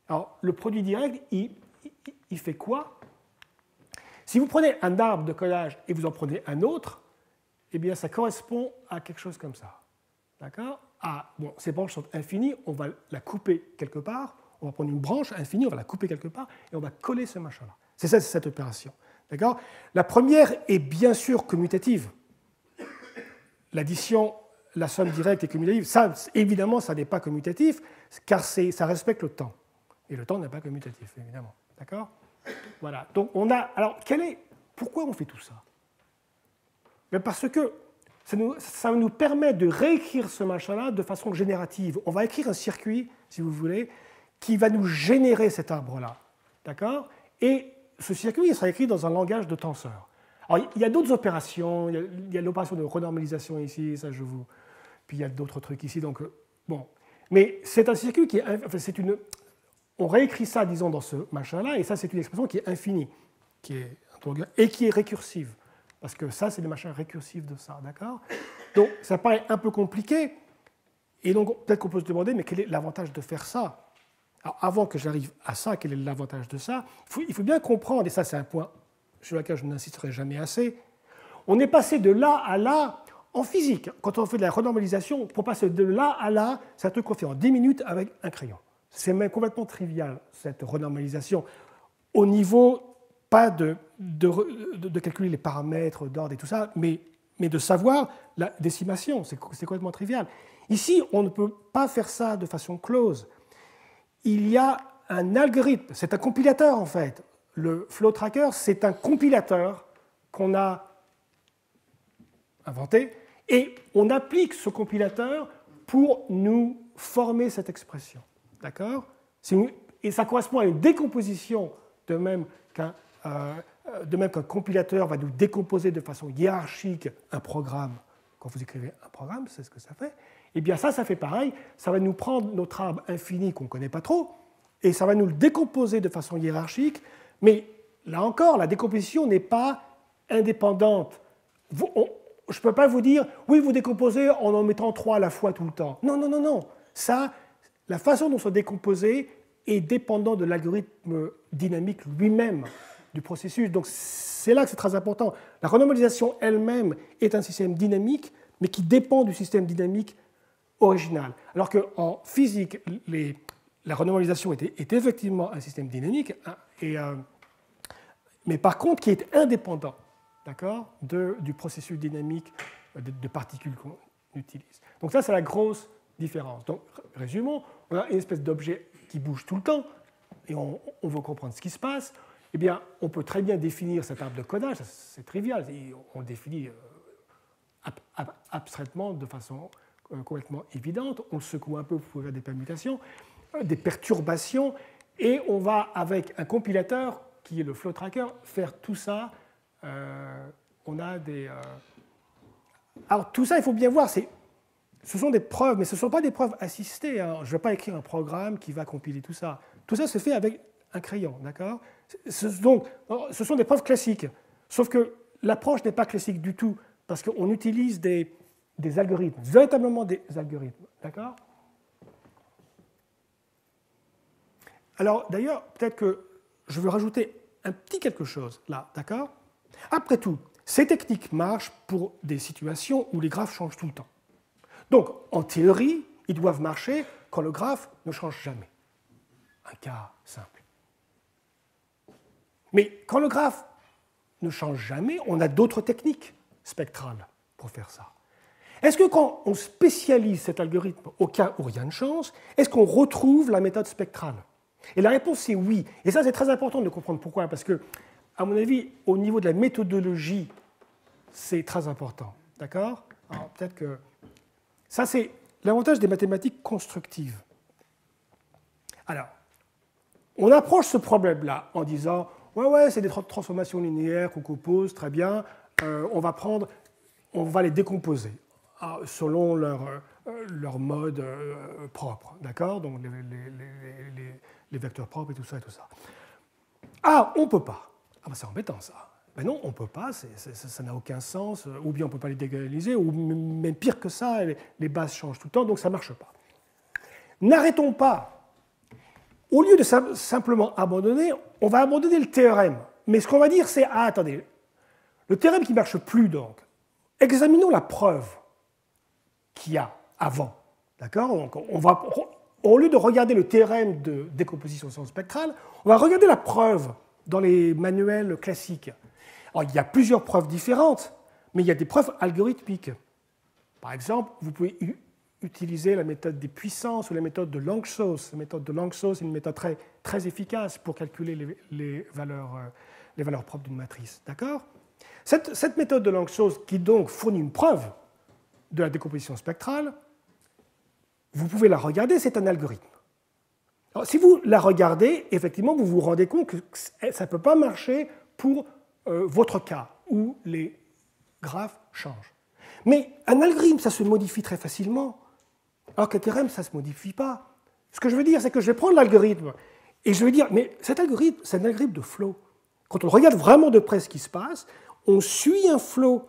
Alors, le produit direct, il fait quoi? Si vous prenez un arbre de codage et vous en prenez un autre, eh bien, ça correspond à quelque chose comme ça. D'accord? Ah, bon, ces branches sont infinies, on va la couper quelque part, on va prendre une branche infinie, on va la couper quelque part, et on va coller ce machin-là. C'est ça, c'est cette opération. D'accord? La première est bien sûr commutative. L'addition, la somme directe est commutative. Ça, évidemment, ça n'est pas commutatif, car ça respecte le temps. Et le temps n'est pas commutatif, évidemment. D'accord? Voilà. Donc, on a. Alors, pourquoi on fait tout ça? Mais parce que ça nous permet de réécrire ce machin-là de façon générative. On va écrire un circuit, si vous voulez, qui va nous générer cet arbre-là. D'accord? Et ce circuit, il sera écrit dans un langage de tenseur. Alors, il y a d'autres opérations. Il y a l'opération de renormalisation ici, ça je vous. Puis il y a d'autres trucs ici. Donc, bon. Mais c'est un circuit qui est. Enfin, on réécrit ça, disons, dans ce machin-là, et ça, c'est une expression qui est infinie, et qui est récursive. Parce que ça, c'est le machin récursif de ça, d'accord? Donc, ça paraît un peu compliqué, et donc, peut-être qu'on peut se demander, mais quel est l'avantage de faire ça? Alors, avant que j'arrive à ça, quel est l'avantage de ça? Il faut bien comprendre, et ça, c'est un point sur lequel je n'insisterai jamais assez, on est passé de là à là en physique. Quand on fait de la renormalisation, pour passer de là à là, c'est un truc qu'on fait en 10 minutes avec un crayon. C'est même complètement trivial, cette renormalisation, au niveau, pas de calculer les paramètres d'ordre et tout ça, mais de savoir la décimation, c'est complètement trivial. Ici, on ne peut pas faire ça de façon close. Il y a un algorithme, c'est un compilateur en fait. Le flow tracker, c'est un compilateur qu'on a inventé, et on applique ce compilateur pour nous former cette expression. D'accord? Et ça correspond à une décomposition, de même qu'un compilateur va nous décomposer de façon hiérarchique un programme. Quand vous écrivez un programme, c'est ce que ça fait. Eh bien ça fait pareil. Ça va nous prendre notre arbre infini qu'on ne connaît pas trop, et ça va nous le décomposer de façon hiérarchique. Mais là encore, la décomposition n'est pas indépendante. Je ne peux pas vous dire, oui, vous décomposez en mettant 3 à la fois tout le temps. Non, non, non, non. Ça, la façon dont c'est décomposé est dépendant de l'algorithme dynamique lui-même du processus. Donc c'est là que c'est très important. La renormalisation elle-même est un système dynamique, mais qui dépend du système dynamique original. Alors qu'en physique, la renormalisation est effectivement un système dynamique, mais par contre qui est indépendant, d'accord, du processus dynamique de particules qu'on utilise. Donc ça, c'est la grosse différence. Donc, résumons, on a une espèce d'objet qui bouge tout le temps, et on veut comprendre ce qui se passe. Eh bien, on peut très bien définir cet arbre de codage, c'est trivial, on le définit abstraitement, de façon complètement évidente, on le secoue un peu pour faire des permutations, des perturbations, et on va, avec un compilateur, qui est le flow tracker, faire tout ça. On a des... Alors, tout ça, il faut bien voir, ce sont des preuves, mais ce ne sont pas des preuves assistées. Hein. Je ne vais pas écrire un programme qui va compiler tout ça. Tout ça se fait avec un crayon, d'accord? Donc, ce sont des preuves classiques. Sauf que l'approche n'est pas classique du tout, parce qu'on utilise des algorithmes, véritablement des algorithmes, d'accord? Alors, d'ailleurs, peut-être que je veux rajouter un petit quelque chose là, d'accord? Après tout, ces techniques marchent pour des situations où les graphes changent tout le temps. Donc, en théorie, ils doivent marcher quand le graphe ne change jamais. Un cas simple. Mais quand le graphe ne change jamais, on a d'autres techniques spectrales pour faire ça. Est-ce que quand on spécialise cet algorithme au cas où rien ne change, est-ce qu'on retrouve la méthode spectrale? Et la réponse est oui. Et ça, c'est très important de comprendre pourquoi. Parce que, à mon avis, au niveau de la méthodologie, c'est très important. D'accord? Alors, peut-être que... Ça, c'est l'avantage des mathématiques constructives. Alors, on approche ce problème-là en disant, ouais, c'est des transformations linéaires qu'on compose, très bien. On va les décomposer selon leur mode propre, d'accord? Donc les vecteurs propres et tout ça et tout ça. Ah, on ne peut pas. Ah ben c'est embêtant ça. Ben non, on ne peut pas, ça n'a aucun sens, ou bien on ne peut pas les dégaliser, ou même pire que ça, les bases changent tout le temps, donc ça ne marche pas. N'arrêtons pas. Au lieu de simplement abandonner, on va abandonner le théorème. Mais ce qu'on va dire, c'est, ah attendez, le théorème qui ne marche plus donc, examinons la preuve qu'il y a avant. D'accord? Donc au lieu de regarder le théorème de décomposition spectrale, on va regarder la preuve dans les manuels classiques. Alors, il y a plusieurs preuves différentes, mais il y a des preuves algorithmiques. Par exemple, vous pouvez utiliser la méthode des puissances ou la méthode de Lanczos. La méthode de Lanczos est une méthode très, très efficace pour calculer les valeurs propres d'une matrice. D'accord? Cette méthode de Lanczos, qui donc fournit une preuve de la décomposition spectrale, vous pouvez la regarder, c'est un algorithme. Alors, si vous la regardez, effectivement, vous vous rendez compte que ça ne peut pas marcher pour votre cas, où les graphes changent. Mais un algorithme, ça se modifie très facilement, alors qu'un théorème, ça ne se modifie pas. Ce que je veux dire, c'est que je vais prendre l'algorithme, et je vais dire, mais cet algorithme, c'est un algorithme de flow. Quand on regarde vraiment de près ce qui se passe, on suit un flow,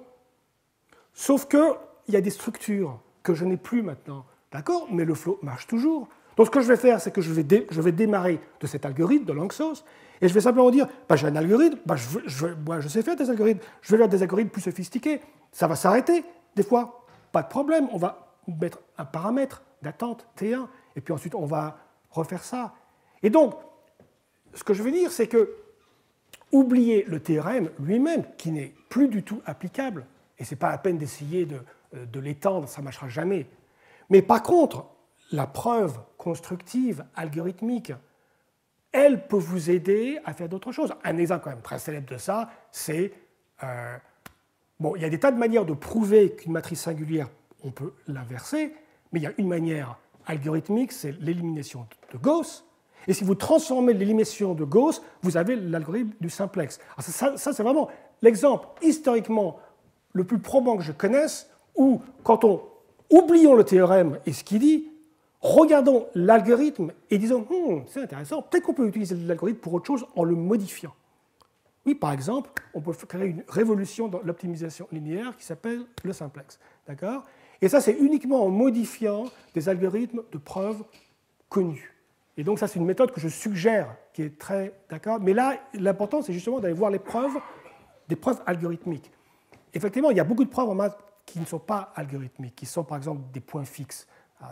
sauf qu'il y a des structures que je n'ai plus maintenant. D'accord? Mais le flow marche toujours. Donc ce que je vais faire, c'est que je vais démarrer de cet algorithme de Lanczos, et je vais simplement dire, bah, j'ai un algorithme, bah, je sais faire des algorithmes, je vais faire des algorithmes plus sophistiqués. Ça va s'arrêter, des fois, pas de problème, on va mettre un paramètre d'attente, T1, et puis ensuite on va refaire ça. Et donc, ce que je veux dire, c'est que oublier le théorème lui-même, qui n'est plus du tout applicable, et ce n'est pas la peine d'essayer de l'étendre, ça ne marchera jamais. Mais par contre, la preuve constructive, algorithmique, elle peut vous aider à faire d'autres choses. Un exemple quand même très célèbre de ça, c'est... bon, il y a des tas de manières de prouver qu'une matrice singulière, on peut l'inverser, mais il y a une manière algorithmique, c'est l'élimination de Gauss. Et si vous transformez l'élimination de Gauss, vous avez l'algorithme du simplex. Alors ça c'est vraiment l'exemple historiquement le plus probant que je connaisse, où quand on oublions le théorème et ce qu'il dit, regardons l'algorithme et disons c'est intéressant, peut-être qu'on peut utiliser l'algorithme pour autre chose en le modifiant. Oui, par exemple, on peut créer une révolution dans l'optimisation linéaire qui s'appelle le simplex. D'accord? Et ça, c'est uniquement en modifiant des algorithmes de preuve connus. Et donc, ça, c'est une méthode que je suggère, qui est très... D'accord? Mais là, l'important, c'est justement d'aller voir les preuves, des preuves algorithmiques. Effectivement, il y a beaucoup de preuves en maths qui ne sont pas algorithmiques, qui sont, par exemple, des points fixes.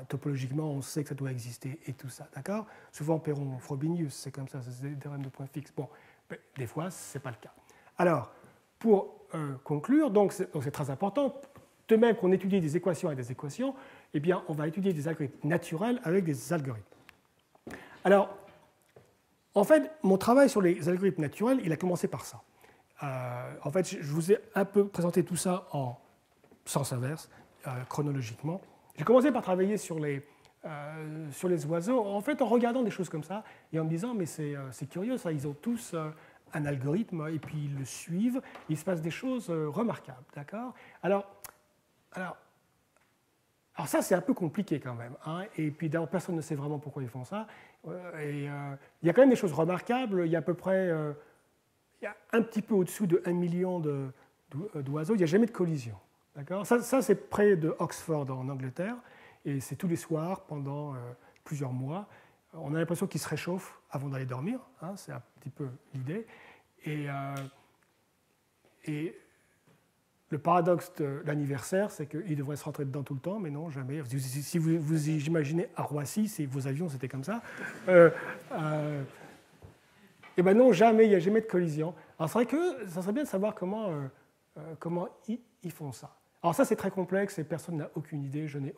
Topologiquement, on sait que ça doit exister et tout ça. D'accord? Souvent, Perron-Frobenius, c'est comme ça, c'est des théorèmes de points fixes. Bon, des fois, ce n'est pas le cas. Alors, pour conclure, donc c'est très important, de même qu'on étudie des équations avec des équations, eh bien, on va étudier des algorithmes naturels avec des algorithmes. Alors, en fait, mon travail sur les algorithmes naturels, il a commencé par ça. En fait, je vous ai un peu présenté tout ça en sens inverse, chronologiquement. J'ai commencé par travailler sur les oiseaux, en fait, en regardant des choses comme ça, et en me disant, mais c'est curieux, ça, ils ont tous un algorithme, et puis ils le suivent, il se passe des choses remarquables, d'accord? Alors ça, c'est un peu compliqué quand même, hein, et puis d'abord, personne ne sait vraiment pourquoi ils font ça, et il y a quand même des choses remarquables, il y a à peu près, il y a un petit peu au-dessous de 1 million d'oiseaux, il n'y a jamais de collision. Ça c'est près de Oxford en Angleterre, et c'est tous les soirs pendant plusieurs mois. On a l'impression qu'ils se réchauffent avant d'aller dormir, hein, c'est un petit peu l'idée. Et le paradoxe de l'anniversaire, c'est qu'ils devraient se rentrer dedans tout le temps, mais non, jamais. Si vous imaginez à Roissy, si vos avions c'était comme ça, et ben non, jamais, il n'y a jamais de collision. Alors c'est vrai que ça serait bien de savoir comment ils font ça. Alors ça, c'est très complexe et personne n'a aucune idée, je n'ai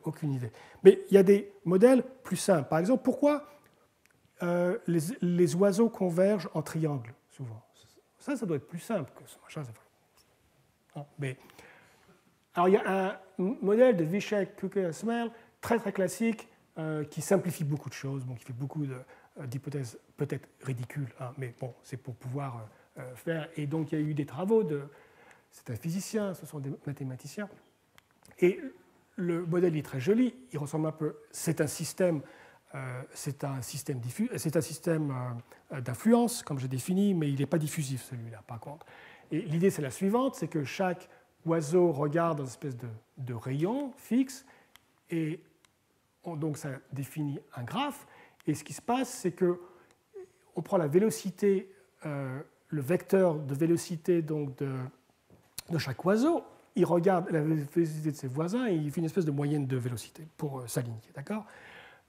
aucune idée. Mais il y a des modèles plus simples. Par exemple, pourquoi les oiseaux convergent en triangle, souvent? Ça doit être plus simple que ce machin. Non, mais... Alors il y a un modèle de Vyshek, Kuke et Smell, très très classique, qui simplifie beaucoup de choses, bon, qui fait beaucoup d'hypothèses peut-être ridicules, hein, mais bon, c'est pour pouvoir faire. Et donc il y a eu des travaux c'est un physicien, ce sont des mathématiciens. Et le modèle est très joli, il ressemble un peu. C'est un système d'influence, comme j'ai défini, mais il n'est pas diffusif celui-là, par contre. Et l'idée, c'est la suivante, c'est que chaque oiseau regarde une espèce de rayon fixe, et donc ça définit un graphe. Et ce qui se passe, c'est qu'on prend la vélocité, le vecteur de vélocité donc de chaque oiseau, il regarde la vélocité de ses voisins et il fait une espèce de moyenne de vélocité pour s'aligner, d'accord?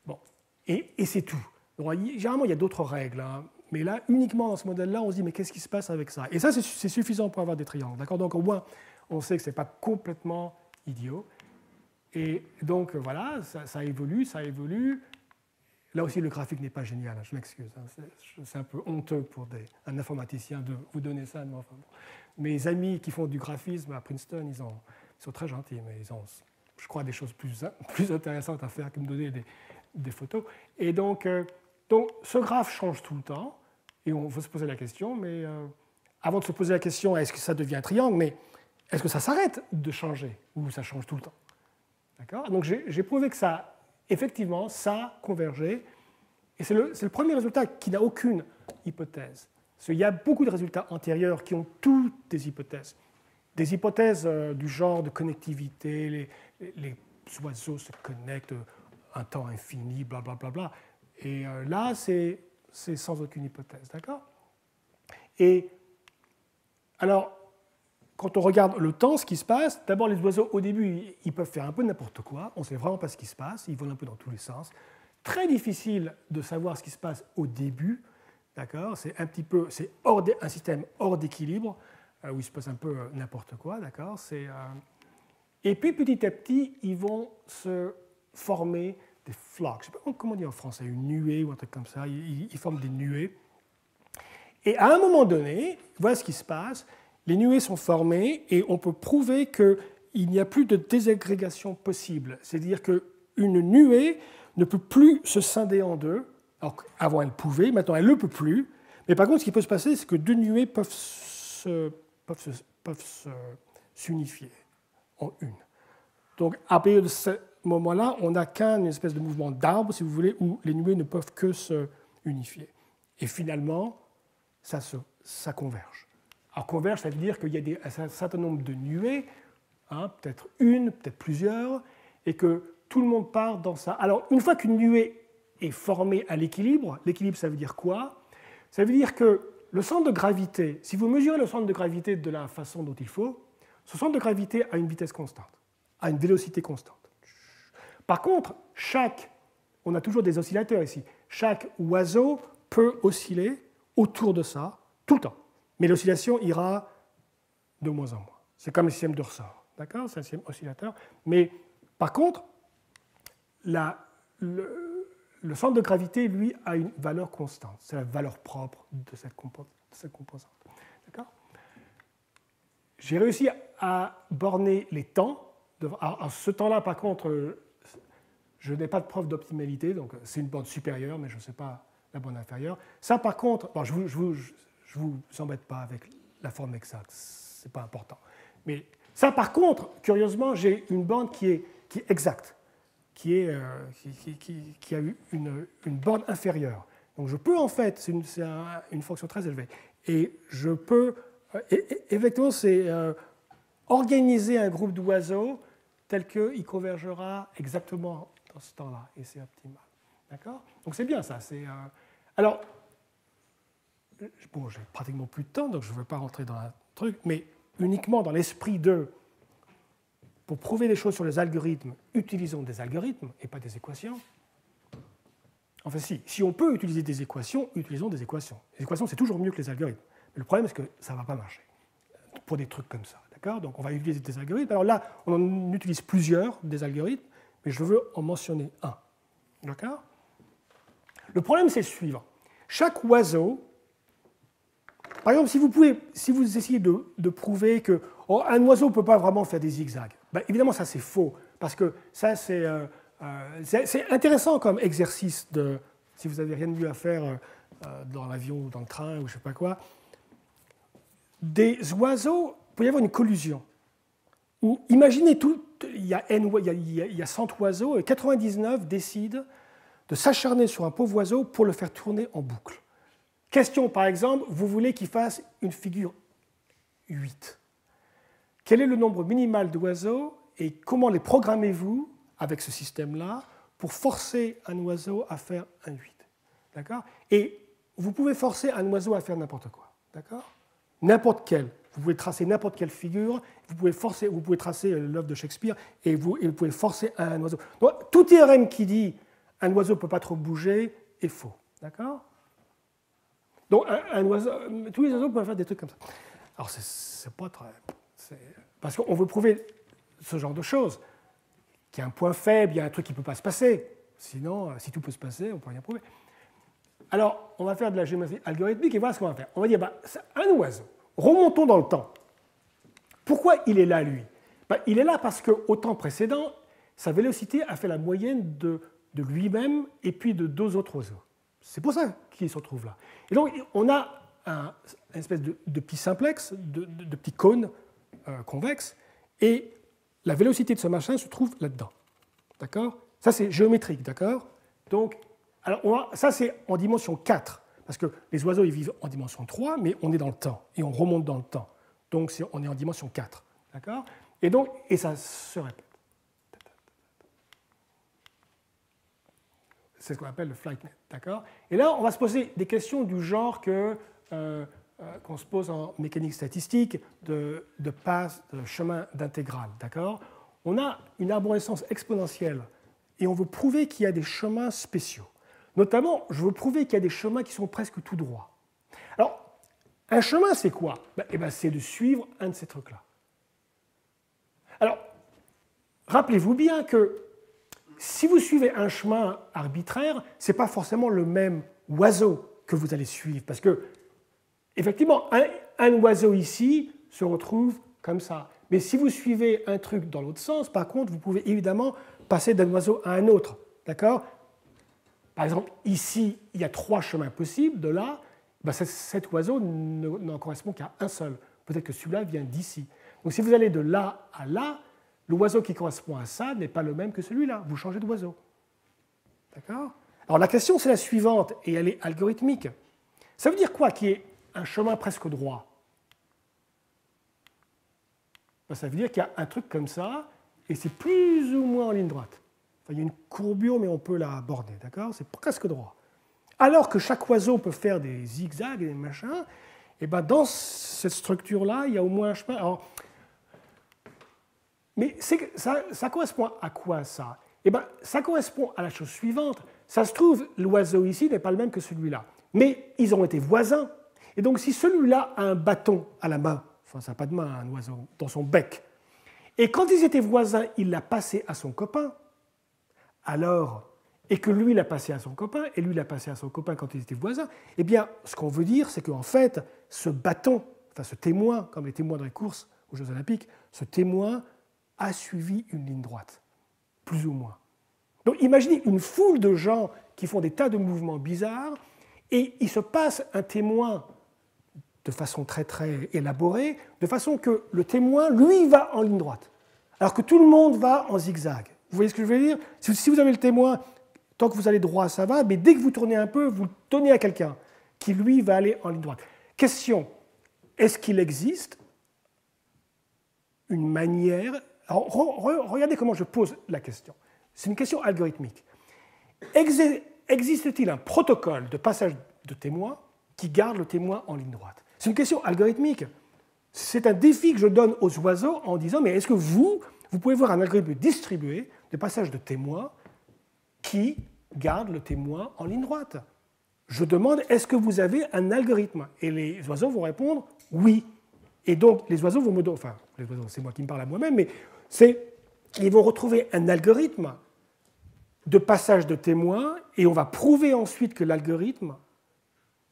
Bon, et c'est tout. Donc, généralement, il y a d'autres règles, hein, mais là, uniquement dans ce modèle-là, on se dit, mais qu'est-ce qui se passe avec ça? Et ça, c'est suffisant pour avoir des triangles, d'accord? Donc, au moins, on sait que ce n'est pas complètement idiot. Et donc, voilà, ça évolue, ça évolue. Là aussi, le graphique n'est pas génial, hein, je m'excuse. Hein, c'est un peu honteux pour un informaticien de vous donner ça. Mais enfin, bon. Mes amis qui font du graphisme à Princeton, ils sont très gentils, mais ils ont, je crois, des choses plus intéressantes à faire que me donner des photos. Et donc, ce graphe change tout le temps, et on va se poser la question, mais avant de se poser la question, est-ce que ça devient un triangle, mais est-ce que ça s'arrête de changer, ou ça change tout le temps? D'accord? Donc j'ai prouvé que ça, effectivement, ça convergeait, et c'est le premier résultat qui n'a aucune hypothèse. Il y a beaucoup de résultats antérieurs qui ont toutes des hypothèses. Des hypothèses du genre de connectivité, les oiseaux se connectent un temps infini, blablabla. Bla, bla, bla. Et là, c'est sans aucune hypothèse, d'accord? Et alors, quand on regarde le temps, ce qui se passe, d'abord les oiseaux, au début, ils peuvent faire un peu n'importe quoi, on ne sait vraiment pas ce qui se passe, ils volent un peu dans tous les sens. Très difficile de savoir ce qui se passe au début, d'accord? C'est un système hors d'équilibre, où il se passe un peu n'importe quoi, d'accord? Et puis petit à petit, ils vont se former des flocks. Je ne sais pas comment on dit en français, une nuée ou un truc comme ça. Ils forment des nuées. Et à un moment donné, voilà ce qui se passe. Les nuées sont formées et on peut prouver qu'il n'y a plus de désagrégation possible. C'est-à-dire qu'une nuée ne peut plus se scinder en deux. Alors avant, elle pouvait, maintenant, elle ne le peut plus. Mais par contre, ce qui peut se passer, c'est que deux nuées peuvent s'unifier en une. Donc, à partir de ce moment-là, on n'a qu'une espèce de mouvement d'arbre, si vous voulez, où les nuées ne peuvent que se unifier. Et finalement, ça converge. Alors, converge, ça veut dire qu'il y a un certain nombre de nuées, hein, peut-être une, peut-être plusieurs, et que tout le monde part dans ça. Alors, une fois qu'une nuée est formée à l'équilibre, l'équilibre, ça veut dire quoi? Ça veut dire que le centre de gravité, si vous mesurez le centre de gravité de la façon dont il faut, ce centre de gravité a une vitesse constante, a une vélocité constante. Par contre, on a toujours des oscillateurs ici, chaque oiseau peut osciller autour de ça tout le temps. Mais l'oscillation ira de moins en moins. C'est comme le système de ressort. D'accord? C'est un système oscillateur. Mais par contre, le centre de gravité, lui, a une valeur constante. C'est la valeur propre de cette composante. D'accord? J'ai réussi à borner les temps. Alors, ce temps-là, par contre, je n'ai pas de preuve d'optimalité, donc c'est une borne supérieure, mais je ne sais pas la borne inférieure. Ça, par contre, bon, je ne vous embête pas avec la forme exacte, ce n'est pas important. Mais ça, par contre, curieusement, j'ai une borne qui est exacte, qui a eu une borne inférieure. Donc je peux, en fait, c'est une fonction très élevée, et je peux, effectivement, c'est organiser un groupe d'oiseaux tel qu'il convergera exactement dans ce temps-là, et c'est optimal. D'accord? Donc c'est bien ça. Alors, bon, j'ai pratiquement plus de temps, donc je ne veux pas rentrer dans un truc, mais uniquement dans l'esprit pour prouver des choses sur les algorithmes, utilisons des algorithmes et pas des équations. Enfin, si on peut utiliser des équations, utilisons des équations. Les équations, c'est toujours mieux que les algorithmes. Mais le problème, c'est que ça ne va pas marcher pour des trucs comme ça. D'accord? Donc, on va utiliser des algorithmes. Alors là, on en utilise plusieurs, des algorithmes, mais je veux en mentionner un. D'accord? Le problème, c'est le suivant. Chaque oiseau, par exemple, si vous essayez de prouver qu'un oiseau ne peut pas vraiment faire des zigzags, ben, évidemment, ça c'est faux, parce que ça c'est C'est intéressant comme exercice, si vous n'avez rien de mieux à faire dans l'avion ou dans le train ou je ne sais pas quoi. Des oiseaux, il peut y avoir une collusion. Ou imaginez il y a 100 oiseaux et 99 décident de s'acharner sur un pauvre oiseau pour le faire tourner en boucle. Question par exemple, vous voulez qu'il fasse une figure 8. Quel est le nombre minimal d'oiseaux et comment les programmez-vous avec ce système-là pour forcer un oiseau à faire un 8? D'accord? Et vous pouvez forcer un oiseau à faire n'importe quoi. D'accord? N'importe quel. Vous pouvez tracer n'importe quelle figure, vous pouvez tracer l'œuvre de Shakespeare et vous pouvez forcer un oiseau. Donc, tout théorème qui dit un oiseau ne peut pas trop bouger est faux. D'accord? Donc, tous les oiseaux peuvent faire des trucs comme ça. Alors, c'est pas très. Parce qu'on veut prouver ce genre de choses, qu'il y a un point faible, il y a un truc qui ne peut pas se passer. Sinon, si tout peut se passer, on ne peut rien prouver. Alors, on va faire de la géométrie algorithmique et voilà ce qu'on va faire. On va dire, un oiseau, remontons dans le temps. Pourquoi il est là, lui? Il est là parce qu'au temps précédent, sa vélocité a fait la moyenne de lui-même et puis de deux autres oiseaux. C'est pour ça qu'il se retrouve là. Et donc, on a une espèce de petit simplex, de petit cône convexe, et la vélocité de ce machin se trouve là-dedans. D'accord? Ça, c'est géométrique, d'accord? Donc, alors ça, c'est en dimension 4, parce que les oiseaux, ils vivent en dimension 3, mais on est dans le temps, et on remonte dans le temps. Donc, on est en dimension 4, d'accord? Et ça se répète. C'est ce qu'on appelle le flight net, d'accord? Et là, on va se poser des questions du genre qu'on se pose en mécanique statistique de passe, de chemin d'intégrale, d'accord? On a une arborescence exponentielle et on veut prouver qu'il y a des chemins spéciaux. Notamment, je veux prouver qu'il y a des chemins qui sont presque tout droits. Alors, un chemin, c'est quoi? C'est de suivre un de ces trucs-là. Alors, rappelez-vous bien que si vous suivez un chemin arbitraire, ce n'est pas forcément le même oiseau que vous allez suivre. Parce que, effectivement, un oiseau ici se retrouve comme ça. Mais si vous suivez un truc dans l'autre sens, par contre, vous pouvez évidemment passer d'un oiseau à un autre. D'accord? Par exemple, ici, il y a 3 chemins possibles. De là, cet oiseau n'en correspond qu'à un seul. Peut-être que celui-là vient d'ici. Donc si vous allez de là à là, l'oiseau qui correspond à ça n'est pas le même que celui-là. Vous changez d'oiseau. D'accord? Alors la question, c'est la suivante, et elle est algorithmique. Ça veut dire quoi qu'il y ait un chemin presque droit? Ça veut dire qu'il y a un truc comme ça, et c'est plus ou moins en ligne droite. Enfin, il y a une courbure, mais on peut la borner. D'accord? C'est presque droit. Alors que chaque oiseau peut faire des zigzags et des machins, et dans cette structure-là, il y a au moins un chemin. Alors, mais ça correspond à quoi, ça? Ça correspond à la chose suivante. Ça se trouve, l'oiseau ici n'est pas le même que celui-là. Mais ils ont été voisins. Et donc, si celui-là a un bâton à la main, enfin, ça n'a pas de main, un oiseau, dans son bec, et quand ils étaient voisins, il l'a passé à son copain, alors, et que lui l'a passé à son copain, et lui l'a passé à son copain quand ils étaient voisins, eh bien, ce qu'on veut dire, c'est qu'en fait, ce bâton, enfin ce témoin, comme les témoins dans les courses aux Jeux Olympiques, ce témoin a suivi une ligne droite, plus ou moins. Donc imaginez une foule de gens qui font des tas de mouvements bizarres, et il se passe un témoin de façon très très élaborée, de façon que le témoin, lui, va en ligne droite, alors que tout le monde va en zigzag. Vous voyez ce que je veux dire? Si vous avez le témoin, tant que vous allez droit, ça va, mais dès que vous tournez un peu, vous le donnez à quelqu'un qui, lui, va aller en ligne droite. Question, est-ce qu'il existe une manière... Alors, regardez comment je pose la question. C'est une question algorithmique. Existe-t-il un protocole de passage de témoin qui garde le témoin en ligne droite? C'est une question algorithmique. C'est un défi que je donne aux oiseaux en disant, mais est-ce que vous pouvez voir un algorithme distribué de passage de témoin qui garde le témoin en ligne droite? Je demande, est-ce que vous avez un algorithme? Et les oiseaux vont répondre, oui. Et donc, les oiseaux vont me donner, enfin, les oiseaux, c'est moi qui me parle à moi-même, mais ils vont retrouver un algorithme de passage de témoin, et on va prouver ensuite que l'algorithme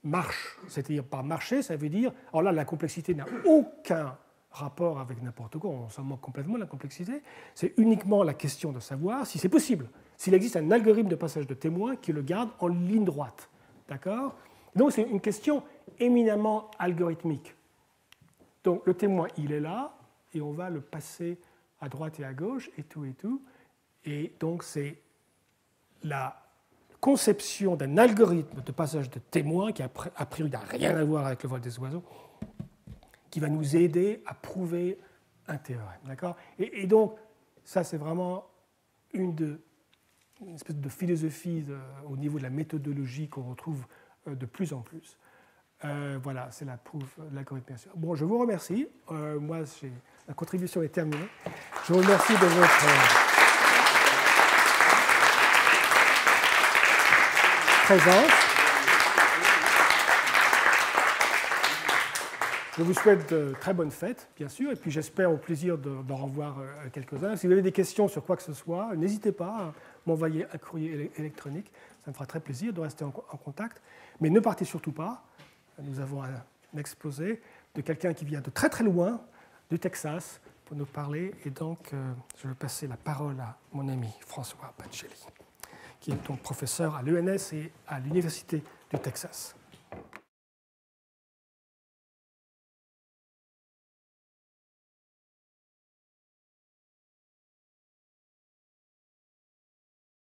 marche. C'est-à-dire, par marcher, ça veut dire, alors là, la complexité n'a aucun rapport avec n'importe quoi, on s'en moque complètement de la complexité, c'est uniquement la question de savoir si c'est possible. s'il existe un algorithme de passage de témoins qui le garde en ligne droite. D'accord? Donc c'est une question éminemment algorithmique. Donc le témoin, il est là, et on va le passer à droite et à gauche, et tout, et tout. Et donc c'est la conception d'un algorithme de passage de témoins, qui a priori n'a rien à voir avec le vol des oiseaux, qui va nous aider à prouver un théorème. D'accord? Et donc, ça c'est vraiment une espèce de philosophie au niveau de la méthodologie qu'on retrouve de plus en plus. Voilà, c'est la preuve de l'algorithme, bien sûr. Bon, je vous remercie. Moi, la contribution est terminée. Je vous remercie de votre présence. Je vous souhaite de très bonnes fêtes, bien sûr, et puis j'espère au plaisir d'en revoir quelques-uns. Si vous avez des questions sur quoi que ce soit, n'hésitez pas à m'envoyer un courrier électronique. Ça me fera très plaisir de rester en contact. Mais ne partez surtout pas. Nous avons un exposé de quelqu'un qui vient de très très loin, du Texas, pour nous parler. Et donc, je vais passer la parole à mon ami François Pacelli, qui est donc professeur à l'ENS et à l'Université du Texas.